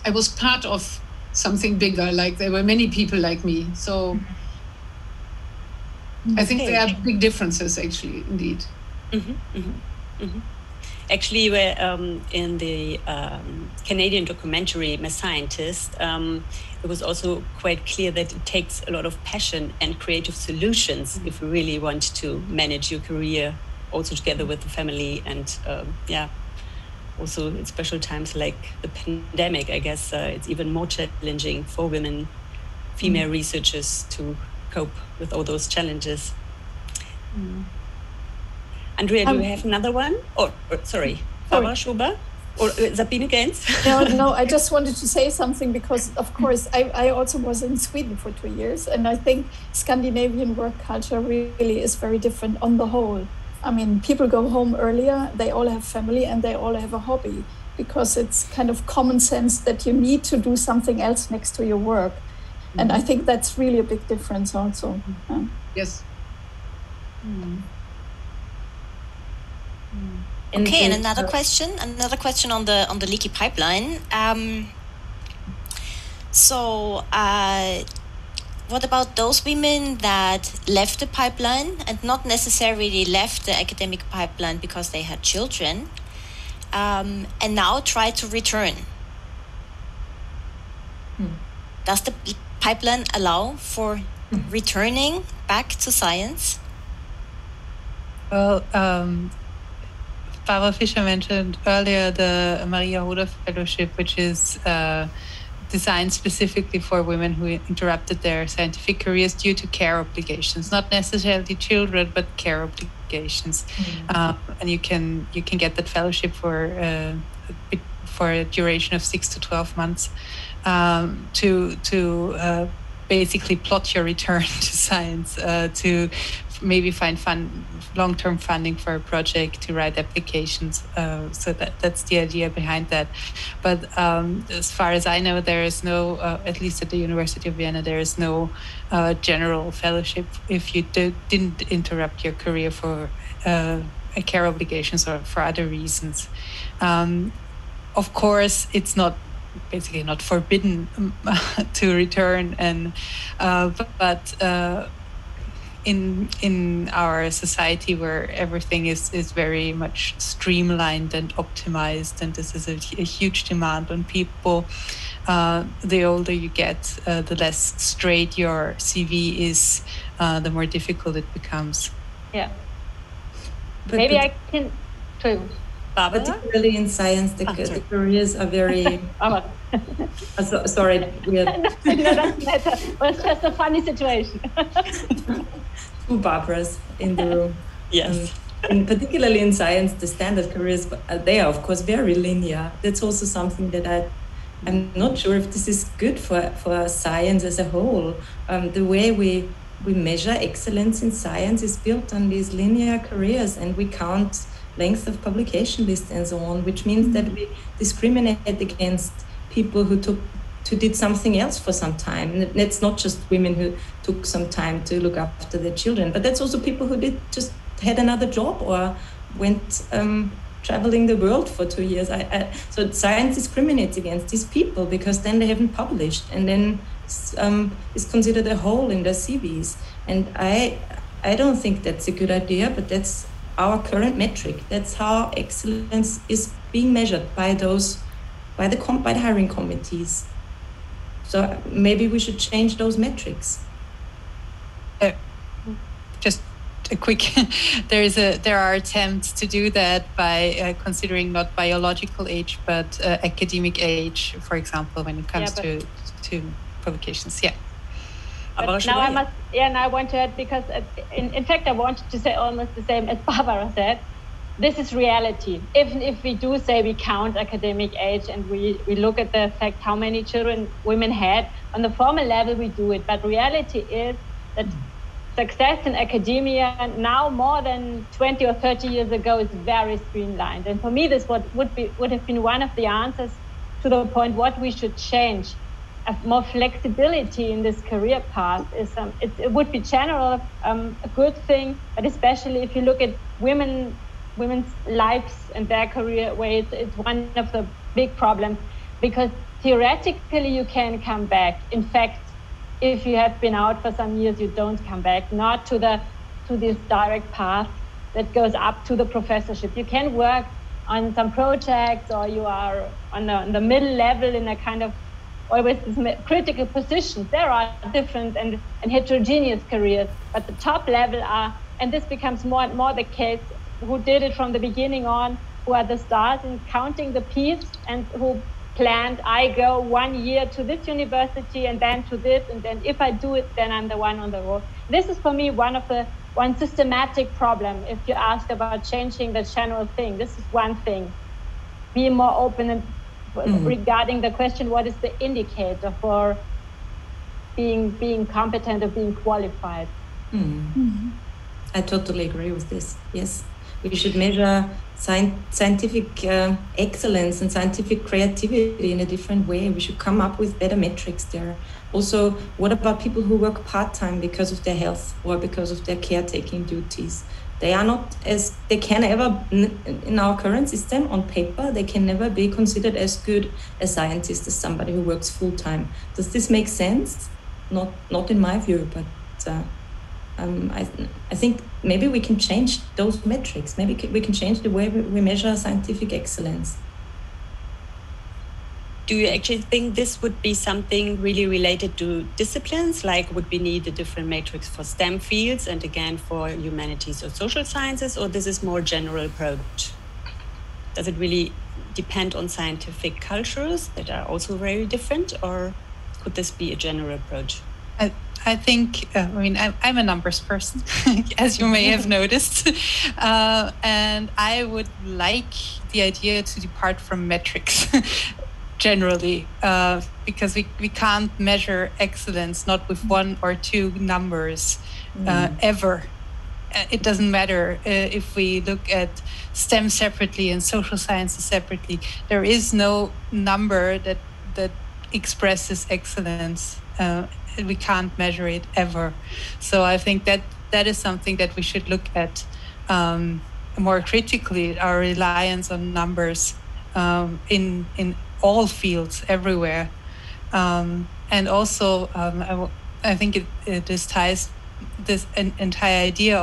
I was part of something bigger, like there were many people like me. So I think there are big differences, actually, indeed. Actually, in the Canadian documentary *My Scientist*, it was also quite clear that it takes a lot of passion and creative solutions if you really want to manage your career, also together with the family. And also in special times like the pandemic, I guess it's even more challenging for women, female researchers to cope with all those challenges. Andrea, do you have another one? Sorry, Barbara Schober or Sabine Grenz? No, I just wanted to say something because, of course, I also was in Sweden for 2 years, and I think Scandinavian work culture really is very different on the whole. I mean, people go home earlier, they all have family, and they all have a hobby because it's kind of common sense that you need to do something else next to your work. And I think that's really a big difference also. Yes. Okay, and another question on the leaky pipeline. What about those women that left the pipeline and not necessarily left the academic pipeline because they had children, and now try to return? Does the pipeline allow for returning back to science? Well, Barbara Fischer mentioned earlier the Maria Roda Fellowship, which is designed specifically for women who interrupted their scientific careers due to care obligations, not necessarily children, but care obligations. And you can get that fellowship for a duration of 6 to 12 months to basically plot your return to science, to maybe find long-term funding for a project, to write applications. So that's the idea behind that. But as far as I know, there is no, at least at the University of Vienna, there is no general fellowship if you didn't interrupt your career for care obligations or for other reasons. Of course, it's basically not forbidden to return, and but in our society where everything is very much streamlined and optimized, and this is a huge demand on people, the older you get, the less straight your CV is, the more difficult it becomes. Yeah. Maybe I can... Particularly in science, the careers are very... sorry. No, doesn't matter. Well, it's just a funny situation. Two Barbaras in the room. Yes. And particularly in science, the standard careers, they are, of course, very linear. That's also something that I'm not sure if this is good for science as a whole. The way we measure excellence in science is built on these linear careers, and we count length of publication lists and so on, which means that we discriminate against people who did something else for some time. And it's not just women who took some time to look after their children, but that's also people who had another job or went traveling the world for 2 years. So science discriminates against these people because then they haven't published, and then it's considered a hole in their CVs. And I don't think that's a good idea, but that's our current metric. That's how excellence is being measured by the hiring committees. So maybe we should change those metrics. Just a quick, there are attempts to do that by considering not biological age, but academic age, for example, when it comes to publications. Yeah. But now I want to add, because in fact I wanted to say almost the same as Barbara said. This is reality. Even if we do say we count academic age and we look at the fact how many children women had, on the formal level we do it. But reality is that success in academia now more than 20 or 30 years ago is very streamlined. And for me, this would have been one of the answers to the point what we should change. More flexibility in this career path is it would be general a good thing, but especially if you look at women's lives and their career, where it's one of the big problems, because theoretically you can come back. In fact, if you have been out for some years, you don't come back, not to this direct path that goes up to the professorship. You can work on some projects, or you are on the middle level in a kind of always this critical positions. There are different and heterogeneous careers, but the top level are, and this becomes more and more the case, who did it from the beginning on, who are the stars in counting the peas, and who planned, I go 1 year to this university and then to this, and then if I do it, then I'm the one on the road. This is for me one systematic problem. If you ask about changing the general thing, this is one thing. Be more open and regarding the question, what is the indicator for being competent or being qualified? I totally agree with this. Yes, we should measure scientific excellence and scientific creativity in a different way. We should come up with better metrics there. Also, what about people who work part-time because of their health or because of their caretaking duties? They can never, in our current system on paper, they can never be considered as good a scientist as somebody who works full-time. Does this make sense? Not in my view, but I think maybe we can change those metrics. Maybe we can change the way we measure scientific excellence. Do you actually think this would be something really related to disciplines? Like, would we need a different matrix for STEM fields and again for humanities or social sciences, or this is more general approach? Does it really depend on scientific cultures that are also very different, or could this be a general approach? I think, I'm a numbers person, as you may have noticed, and I would like the idea to depart from metrics generally, because we can't measure excellence, not with 1 or 2 numbers ever. It doesn't matter if we look at STEM separately and social sciences separately. There is no number that expresses excellence. We can't measure it ever. So I think that is something that we should look at more critically, our reliance on numbers in all fields, everywhere. And also, I think it just ties this entire idea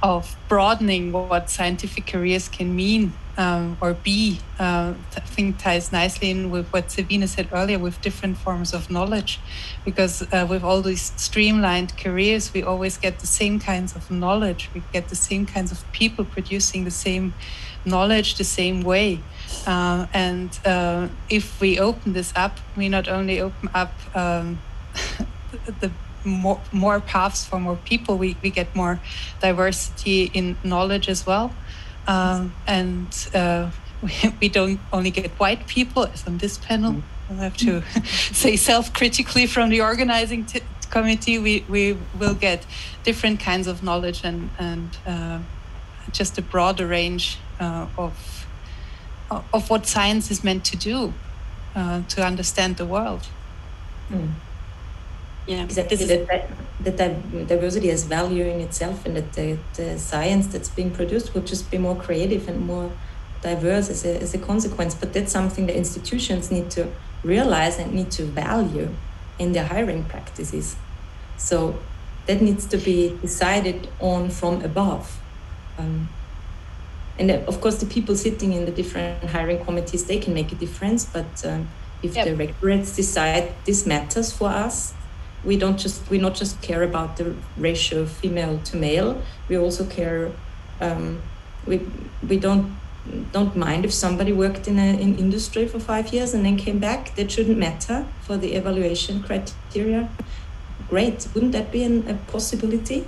of broadening what scientific careers can mean or be. I think ties nicely in with what Sabine said earlier, with different forms of knowledge, because with all these streamlined careers, we always get the same kinds of knowledge. We get the same kinds of people producing the same knowledge the same way. And if we open this up, we not only open up the more paths for more people, we get more diversity in knowledge as well. And we don't only get white people, as on this panel. I'll have to say self-critically from the organizing committee, we will get different kinds of knowledge and just a broader range of what science is meant to do to understand the world. Yeah, exactly. That diversity has value in itself, and that the science that's being produced will just be more creative and more diverse as a consequence. But that's something the institutions need to realize and need to value in their hiring practices. So that needs to be decided on from above. And of course, the people sitting in the different hiring committees, they can make a difference. But if the rectorates decide this matters for us, we not just care about the ratio of female to male. We also care. We don't mind if somebody worked in industry for 5 years and then came back. That shouldn't matter for the evaluation criteria. Great, wouldn't that be a possibility?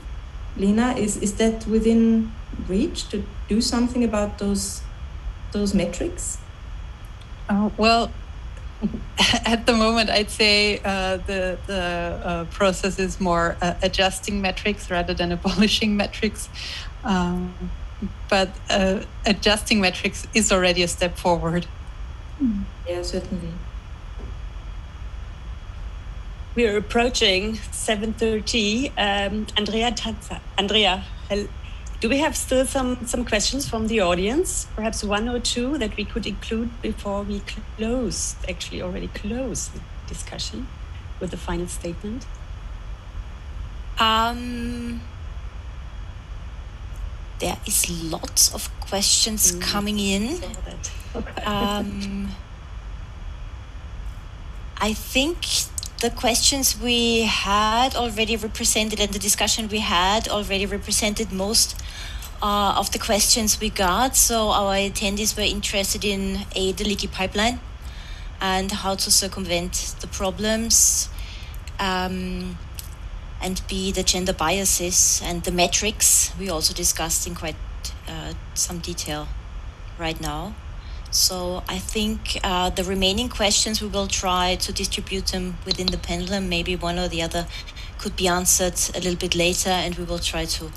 Lena, is that within reach to do something about those metrics? Well, at the moment, I'd say the process is more adjusting metrics rather than abolishing metrics. But adjusting metrics is already a step forward. Yeah, certainly. We are approaching 7:30. Andrea, Do we have still some questions from the audience? Perhaps one or two that we could include before we already close the discussion with the final statement? There is lots of questions coming in. I think the questions we had already represented and the discussion we had already represented most of the questions we got. So our attendees were interested in A, the leaky pipeline and how to circumvent the problems, and B, the gender biases and the metrics we also discussed in quite some detail right now. So I think the remaining questions, we will try to distribute them within the panel, and maybe one or the other could be answered a little bit later, and we will try to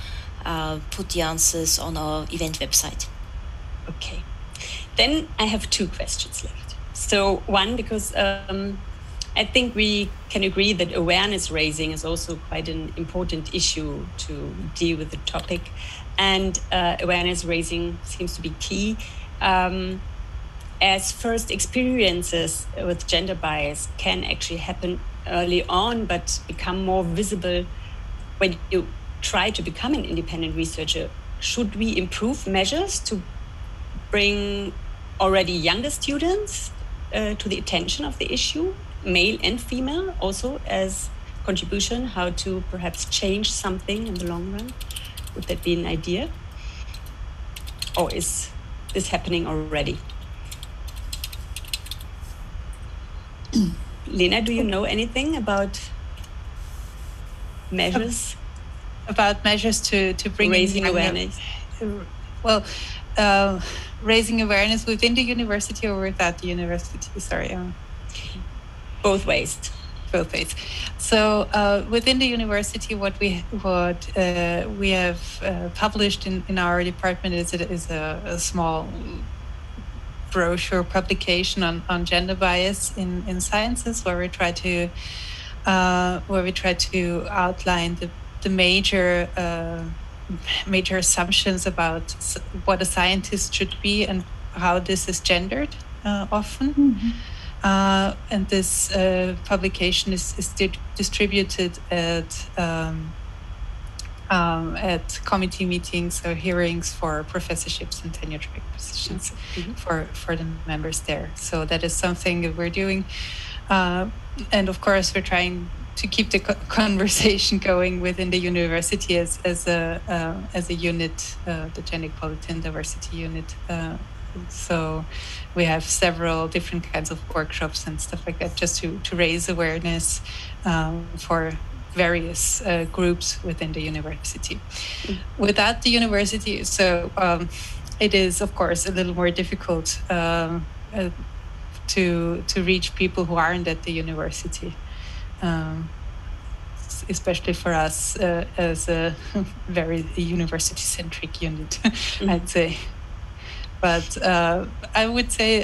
put the answers on our event website. Okay. Then I have two questions left. So one, because I think we can agree that awareness raising is also quite an important issue to deal with the topic, and awareness raising seems to be key. As first experiences with gender bias can actually happen early on, but become more visible when you try to become an independent researcher. Should we improve measures to bring already younger students to the attention of the issue, male and female, also as contribution, how to perhaps change something in the long run? Would that be an idea? Or is this happening already? Lena, do you know anything about measures? About measures to bring raising awareness? Well, raising awareness within the university or without the university? Sorry. Both ways. Both ways. So within the university, what we have published in our department is a small brochure publication on gender bias in sciences, where we try to outline the major assumptions about what a scientist should be and how this is gendered often. Mm-hmm. And this publication is distributed at committee meetings or hearings for professorships and tenure track positions for the members there. So that is something that we're doing. And of course, we're trying to keep the conversation going within the university as a unit, the Gender Equality and Diversity unit. So we have several different kinds of workshops and stuff like that, just to raise awareness for various groups within the university. Without the university, so it is, of course, a little more difficult to reach people who aren't at the university, especially for us as a very university-centric unit, I'd say. But I would say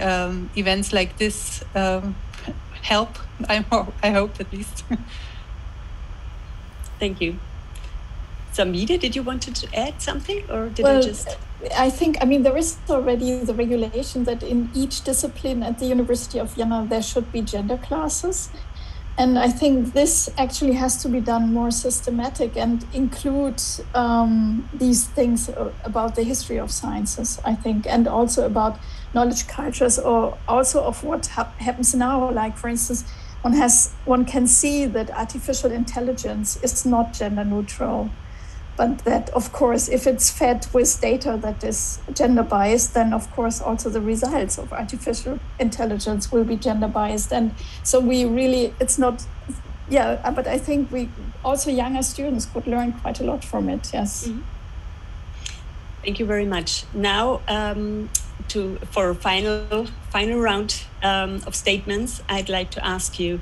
events like this help, I hope at least. Thank you. Sabine, did you want to add something, or did I think, there is already the regulation that in each discipline at the University of Vienna there should be gender classes. And I think this actually has to be done more systematic and include these things about the history of sciences, I think, and also about knowledge cultures, or also of what happens now. Like, for instance, one can see that artificial intelligence is not gender neutral, but that, of course, if it's fed with data that is gender biased, then of course also the results of artificial intelligence will be gender biased. And so but I think we also, younger students could learn quite a lot from it. Yes. Mm-hmm. Thank you very much. Now, for a final round of statements, I'd like to ask you,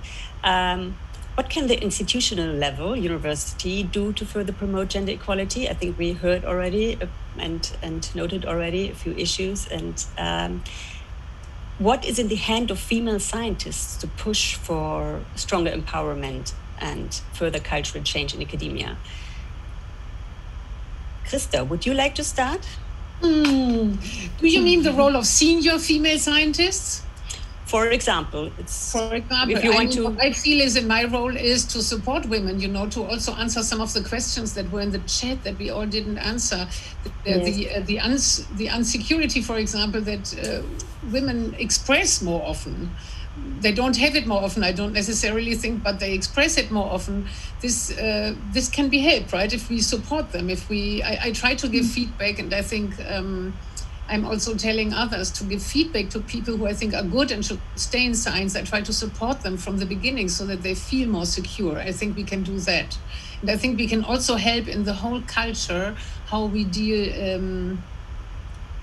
what can the institutional level, university, do to further promote gender equality? I think we heard already and noted already a few issues. And what is in the hand of female scientists to push for stronger empowerment and further cultural change in academia? Christa, would you like to start? Do you mean the role of senior female scientists? For example, if you want to. What I feel is that my role is to support women, to also answer some of the questions that were in the chat that we all didn't answer. The insecurity, for example, that women express more often. They don't have it more often, I don't necessarily think, but they express it more often. This can be helped, right? If we support them, I try to give feedback, and I think I'm also telling others to give feedback to people who I think are good and should stay in science. I try to support them from the beginning so that they feel more secure. I think we can do that. And I think we can also help in the whole culture, how we deal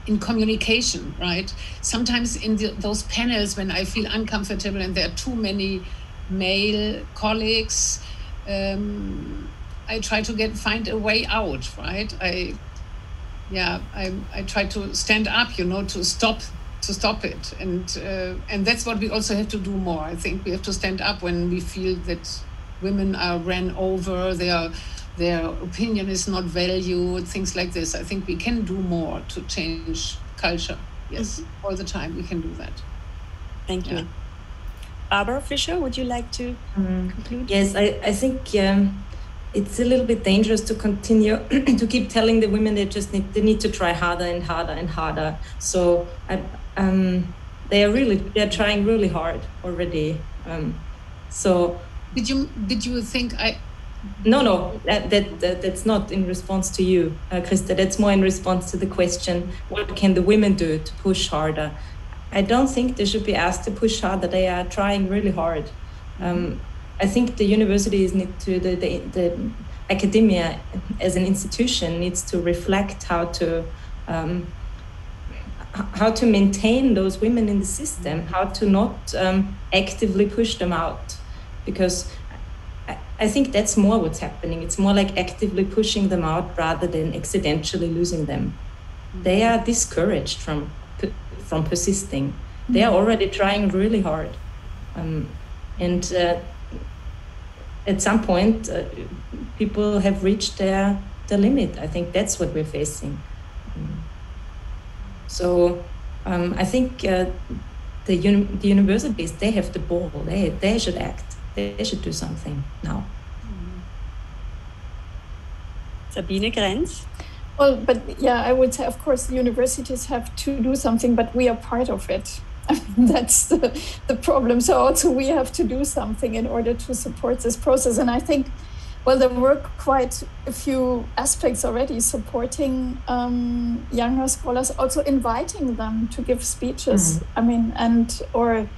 in communication, right? Sometimes in those panels when I feel uncomfortable and there are too many male colleagues, I try to find a way out, right? I try to stand up, to stop it, and that's what we also have to do more. I think we have to stand up when we feel that women are ran over, their opinion is not valued, things like this. I think we can do more to change culture. Yes, all the time we can do that. Thank you. Barbara Fischer, would you like to conclude? Yes, I think it's a little bit dangerous to continue to keep telling the women they need to try harder and harder and harder. So they're trying really hard already. So did you think No, that's not in response to you, Christa. That's more in response to the question, what can the women do to push harder? I don't think they should be asked to push harder. They are trying really hard. I think the universities need to, the academia as an institution needs to reflect how to maintain those women in the system, how to not actively push them out, because I think that's more what's happening. It's more like actively pushing them out rather than accidentally losing them. They are discouraged from persisting. They are already trying really hard. And at some point, people have reached their limit. I think that's what we're facing. So I think the universities, they have the ball. They should act. They should do something now. Sabine, Grenz? Well, but yeah, I would say, of course, the universities have to do something, but we are part of it. I mean, that's the problem. So also we have to do something in order to support this process. And I think, well, there were quite a few aspects already supporting younger scholars, also inviting them to give speeches. I mean, or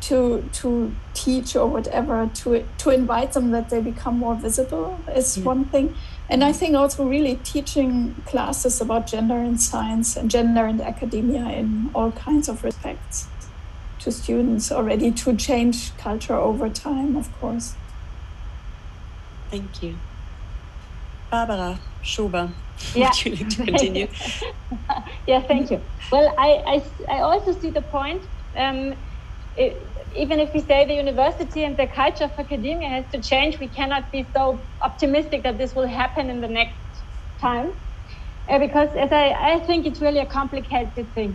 to teach or whatever, to invite them that they become more visible is one thing. And I think also really teaching classes about gender in science and gender in academia in all kinds of respects to students already, to change culture over time, of course. Thank you. Barbara Schober, yeah. Would you like to continue? Yeah, thank you. Well, I also see the point. Even if we say the university and the culture of academia has to change, we cannot be so optimistic that this will happen in the next time. Because as I think it's really a complicated thing.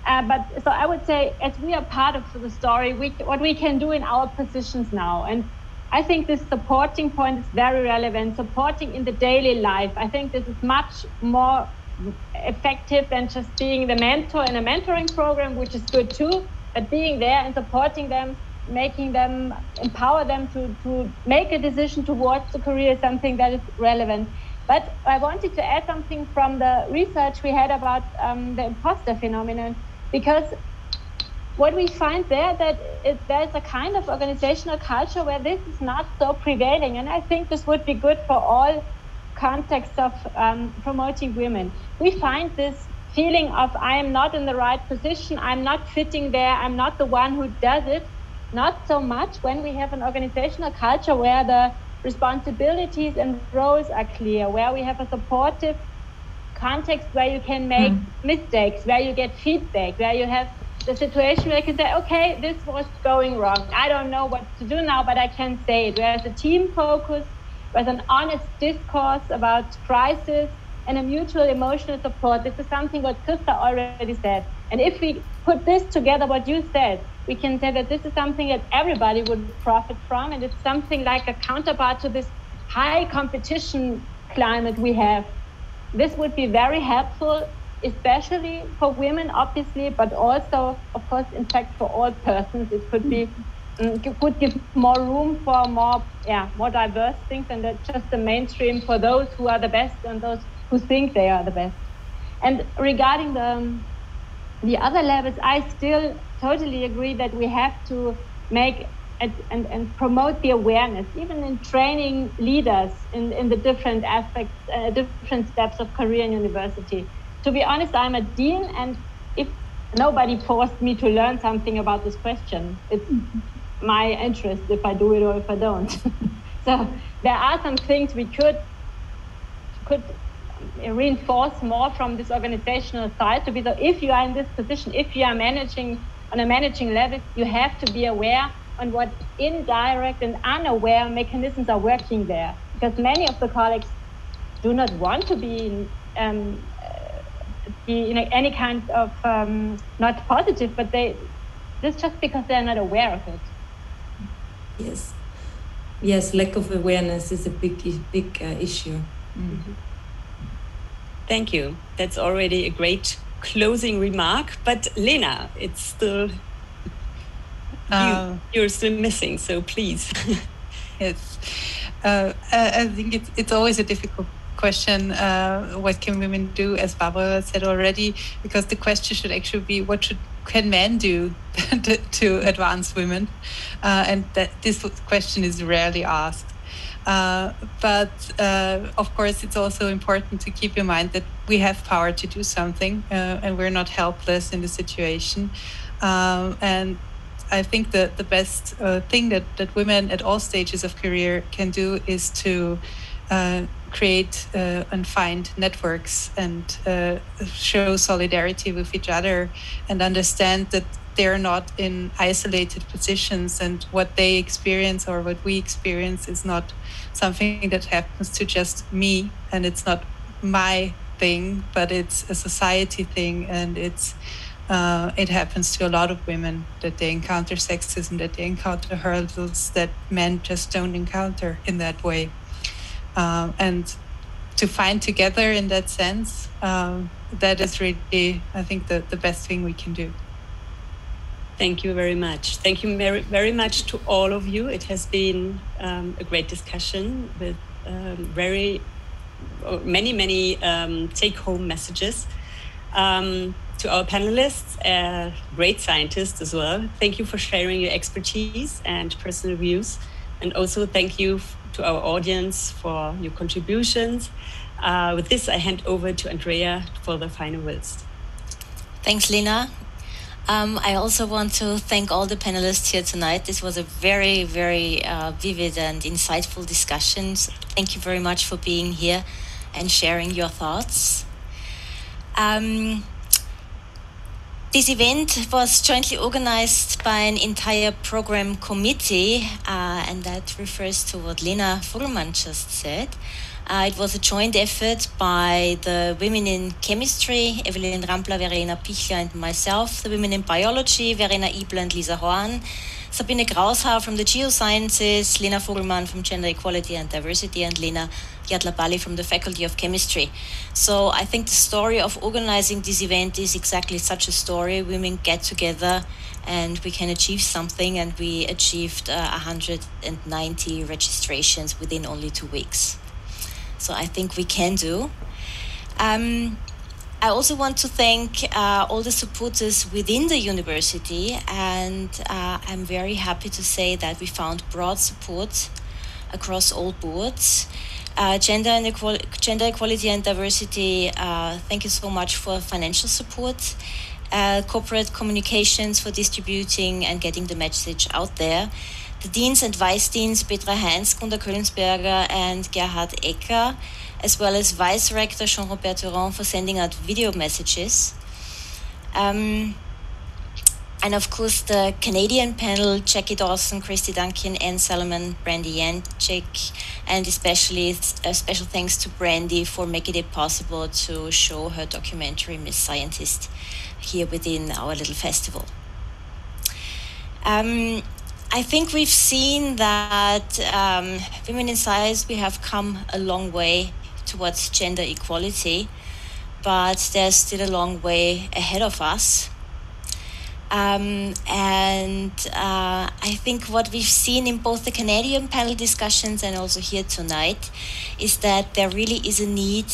But so I would say, as we are part of the story, what we can do in our positions now. And I think this supporting point is very relevant, supporting in the daily life. I think this is much more effective than just being the mentor in a mentoring program, which is good too. But being there and supporting them, empower them to make a decision towards the career is something that is relevant. But I wanted to add something from the research we had about the imposter phenomenon, because what we find there, that there's a kind of organizational culture where this is not so prevailing. And I think this would be good for all contexts of promoting women. We find this feeling of I am not in the right position, I'm not fitting there, I'm not the one who does it, not so much when we have an organizational culture where the responsibilities and roles are clear, where we have a supportive context where you can make mistakes, where you get feedback, where you have the situation where you can say, okay, this was going wrong, I don't know what to do now, but I can say it. Whereas a team focus, with an honest discourse about crisis, and a mutual emotional support. This is something what Christa already said. And if we put this together, what you said, we can say that this is something that everybody would profit from, and it's something like a counterpart to this high competition climate we have. This would be very helpful, especially for women, obviously, but also, of course, in fact, for all persons. It could be, it could give more room for more diverse things, and that's just the mainstream for those who are the best and those who think they are the best. And regarding the other levels, I still totally agree that we have to make and promote the awareness, even in training leaders in the different aspects, different steps of career in university. To be honest, I'm a dean, and if nobody forced me to learn something about this question, it's my interest if I do it or if I don't. So there are some things we could reinforce more from this organizational side to be, so if you are in this position, if you are managing on a managing level, you have to be aware on what indirect and unaware mechanisms are working there, because many of the colleagues do not want to be any kind of not positive, but this just because they're not aware of it. Yes, lack of awareness is a big issue. Mm-hmm. Thank you. That's already a great closing remark. But Lena, it's still you're still missing. So please. Yes, I think it's always a difficult question. What can women do, as Barbara said already? Because the question should actually be, what can men do to advance women? And that this question is rarely asked. But of course, it's also important to keep in mind that we have power to do something, and we're not helpless in the situation. And I think that the best thing that women at all stages of career can do is to create and find networks and show solidarity with each other, and understand that they're not in isolated positions, and what they experience or what we experience is not something that happens to just me, and it's not my thing, but it's a society thing, and it happens to a lot of women, that they encounter sexism, that they encounter hurdles that men just don't encounter in that way. And to find together in that sense, that is really, I think, the best thing we can do. Thank you very much. Thank you very much to all of you. It has been a great discussion with many take-home messages. To our panelists, great scientists as well. Thank you for sharing your expertise and personal views. And also thank you to our audience for your contributions. With this, I hand over to Andrea for the final words. Thanks, Lena. I also want to thank all the panelists here tonight. This was a very, very vivid and insightful discussion. Thank you very much for being here and sharing your thoughts. This event was jointly organized by an entire program committee, and that refers to what Lena Fogelman just said. It was a joint effort by the women in chemistry, Evelyn Rampler, Verena Pichler, and myself, the women in biology, Verena Ibler and Lisa Horn, Sabine Graushauer from the geosciences, Lena Fogelman from gender equality and diversity, and Lena Yadlapalli from the Faculty of Chemistry. So I think the story of organizing this event is exactly such a story. Women get together and we can achieve something, and we achieved 190 registrations within only 2 weeks. So I think we can do. I also want to thank all the supporters within the university, and I'm very happy to say that we found broad support across all boards. Gender equality and diversity, thank you so much for financial support. Corporate communications for distributing and getting the message out there. The Deans and Vice Deans Petra Heinz, Gunda Köllensberger and Gerhard Ecker, as well as Vice Rector Jean-Robert Durand for sending out video messages. And of course the Canadian panel, Jackie Dawson, Christy Duncan, Anne Solomon, Brandy Yanchik, And especially a special thanks to Brandy for making it possible to show her documentary Miss Scientist here within our little festival. I think we've seen that women in science, we have come a long way towards gender equality, but there's still a long way ahead of us. I think what we've seen in both the Canadian panel discussions and also here tonight is that there really is a need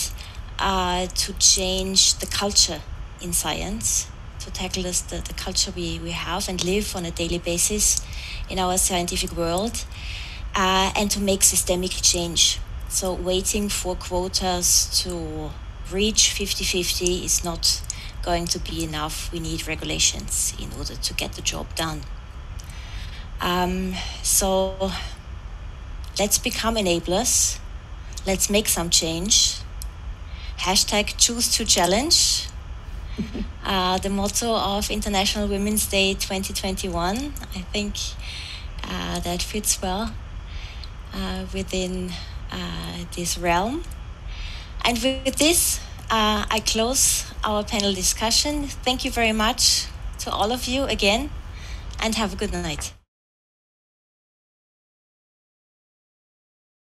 to change the culture in science, to tackle the culture we have and live on a daily basis in our scientific world, and to make systemic change. So waiting for quotas to reach 50-50 is not going to be enough. We need regulations in order to get the job done. So let's become enablers. Let's make some change. Hashtag choose to challenge. The motto of International Women's Day 2021. I think that fits well within this realm. And with this, I close our panel discussion. Thank you very much to all of you again, and have a good night.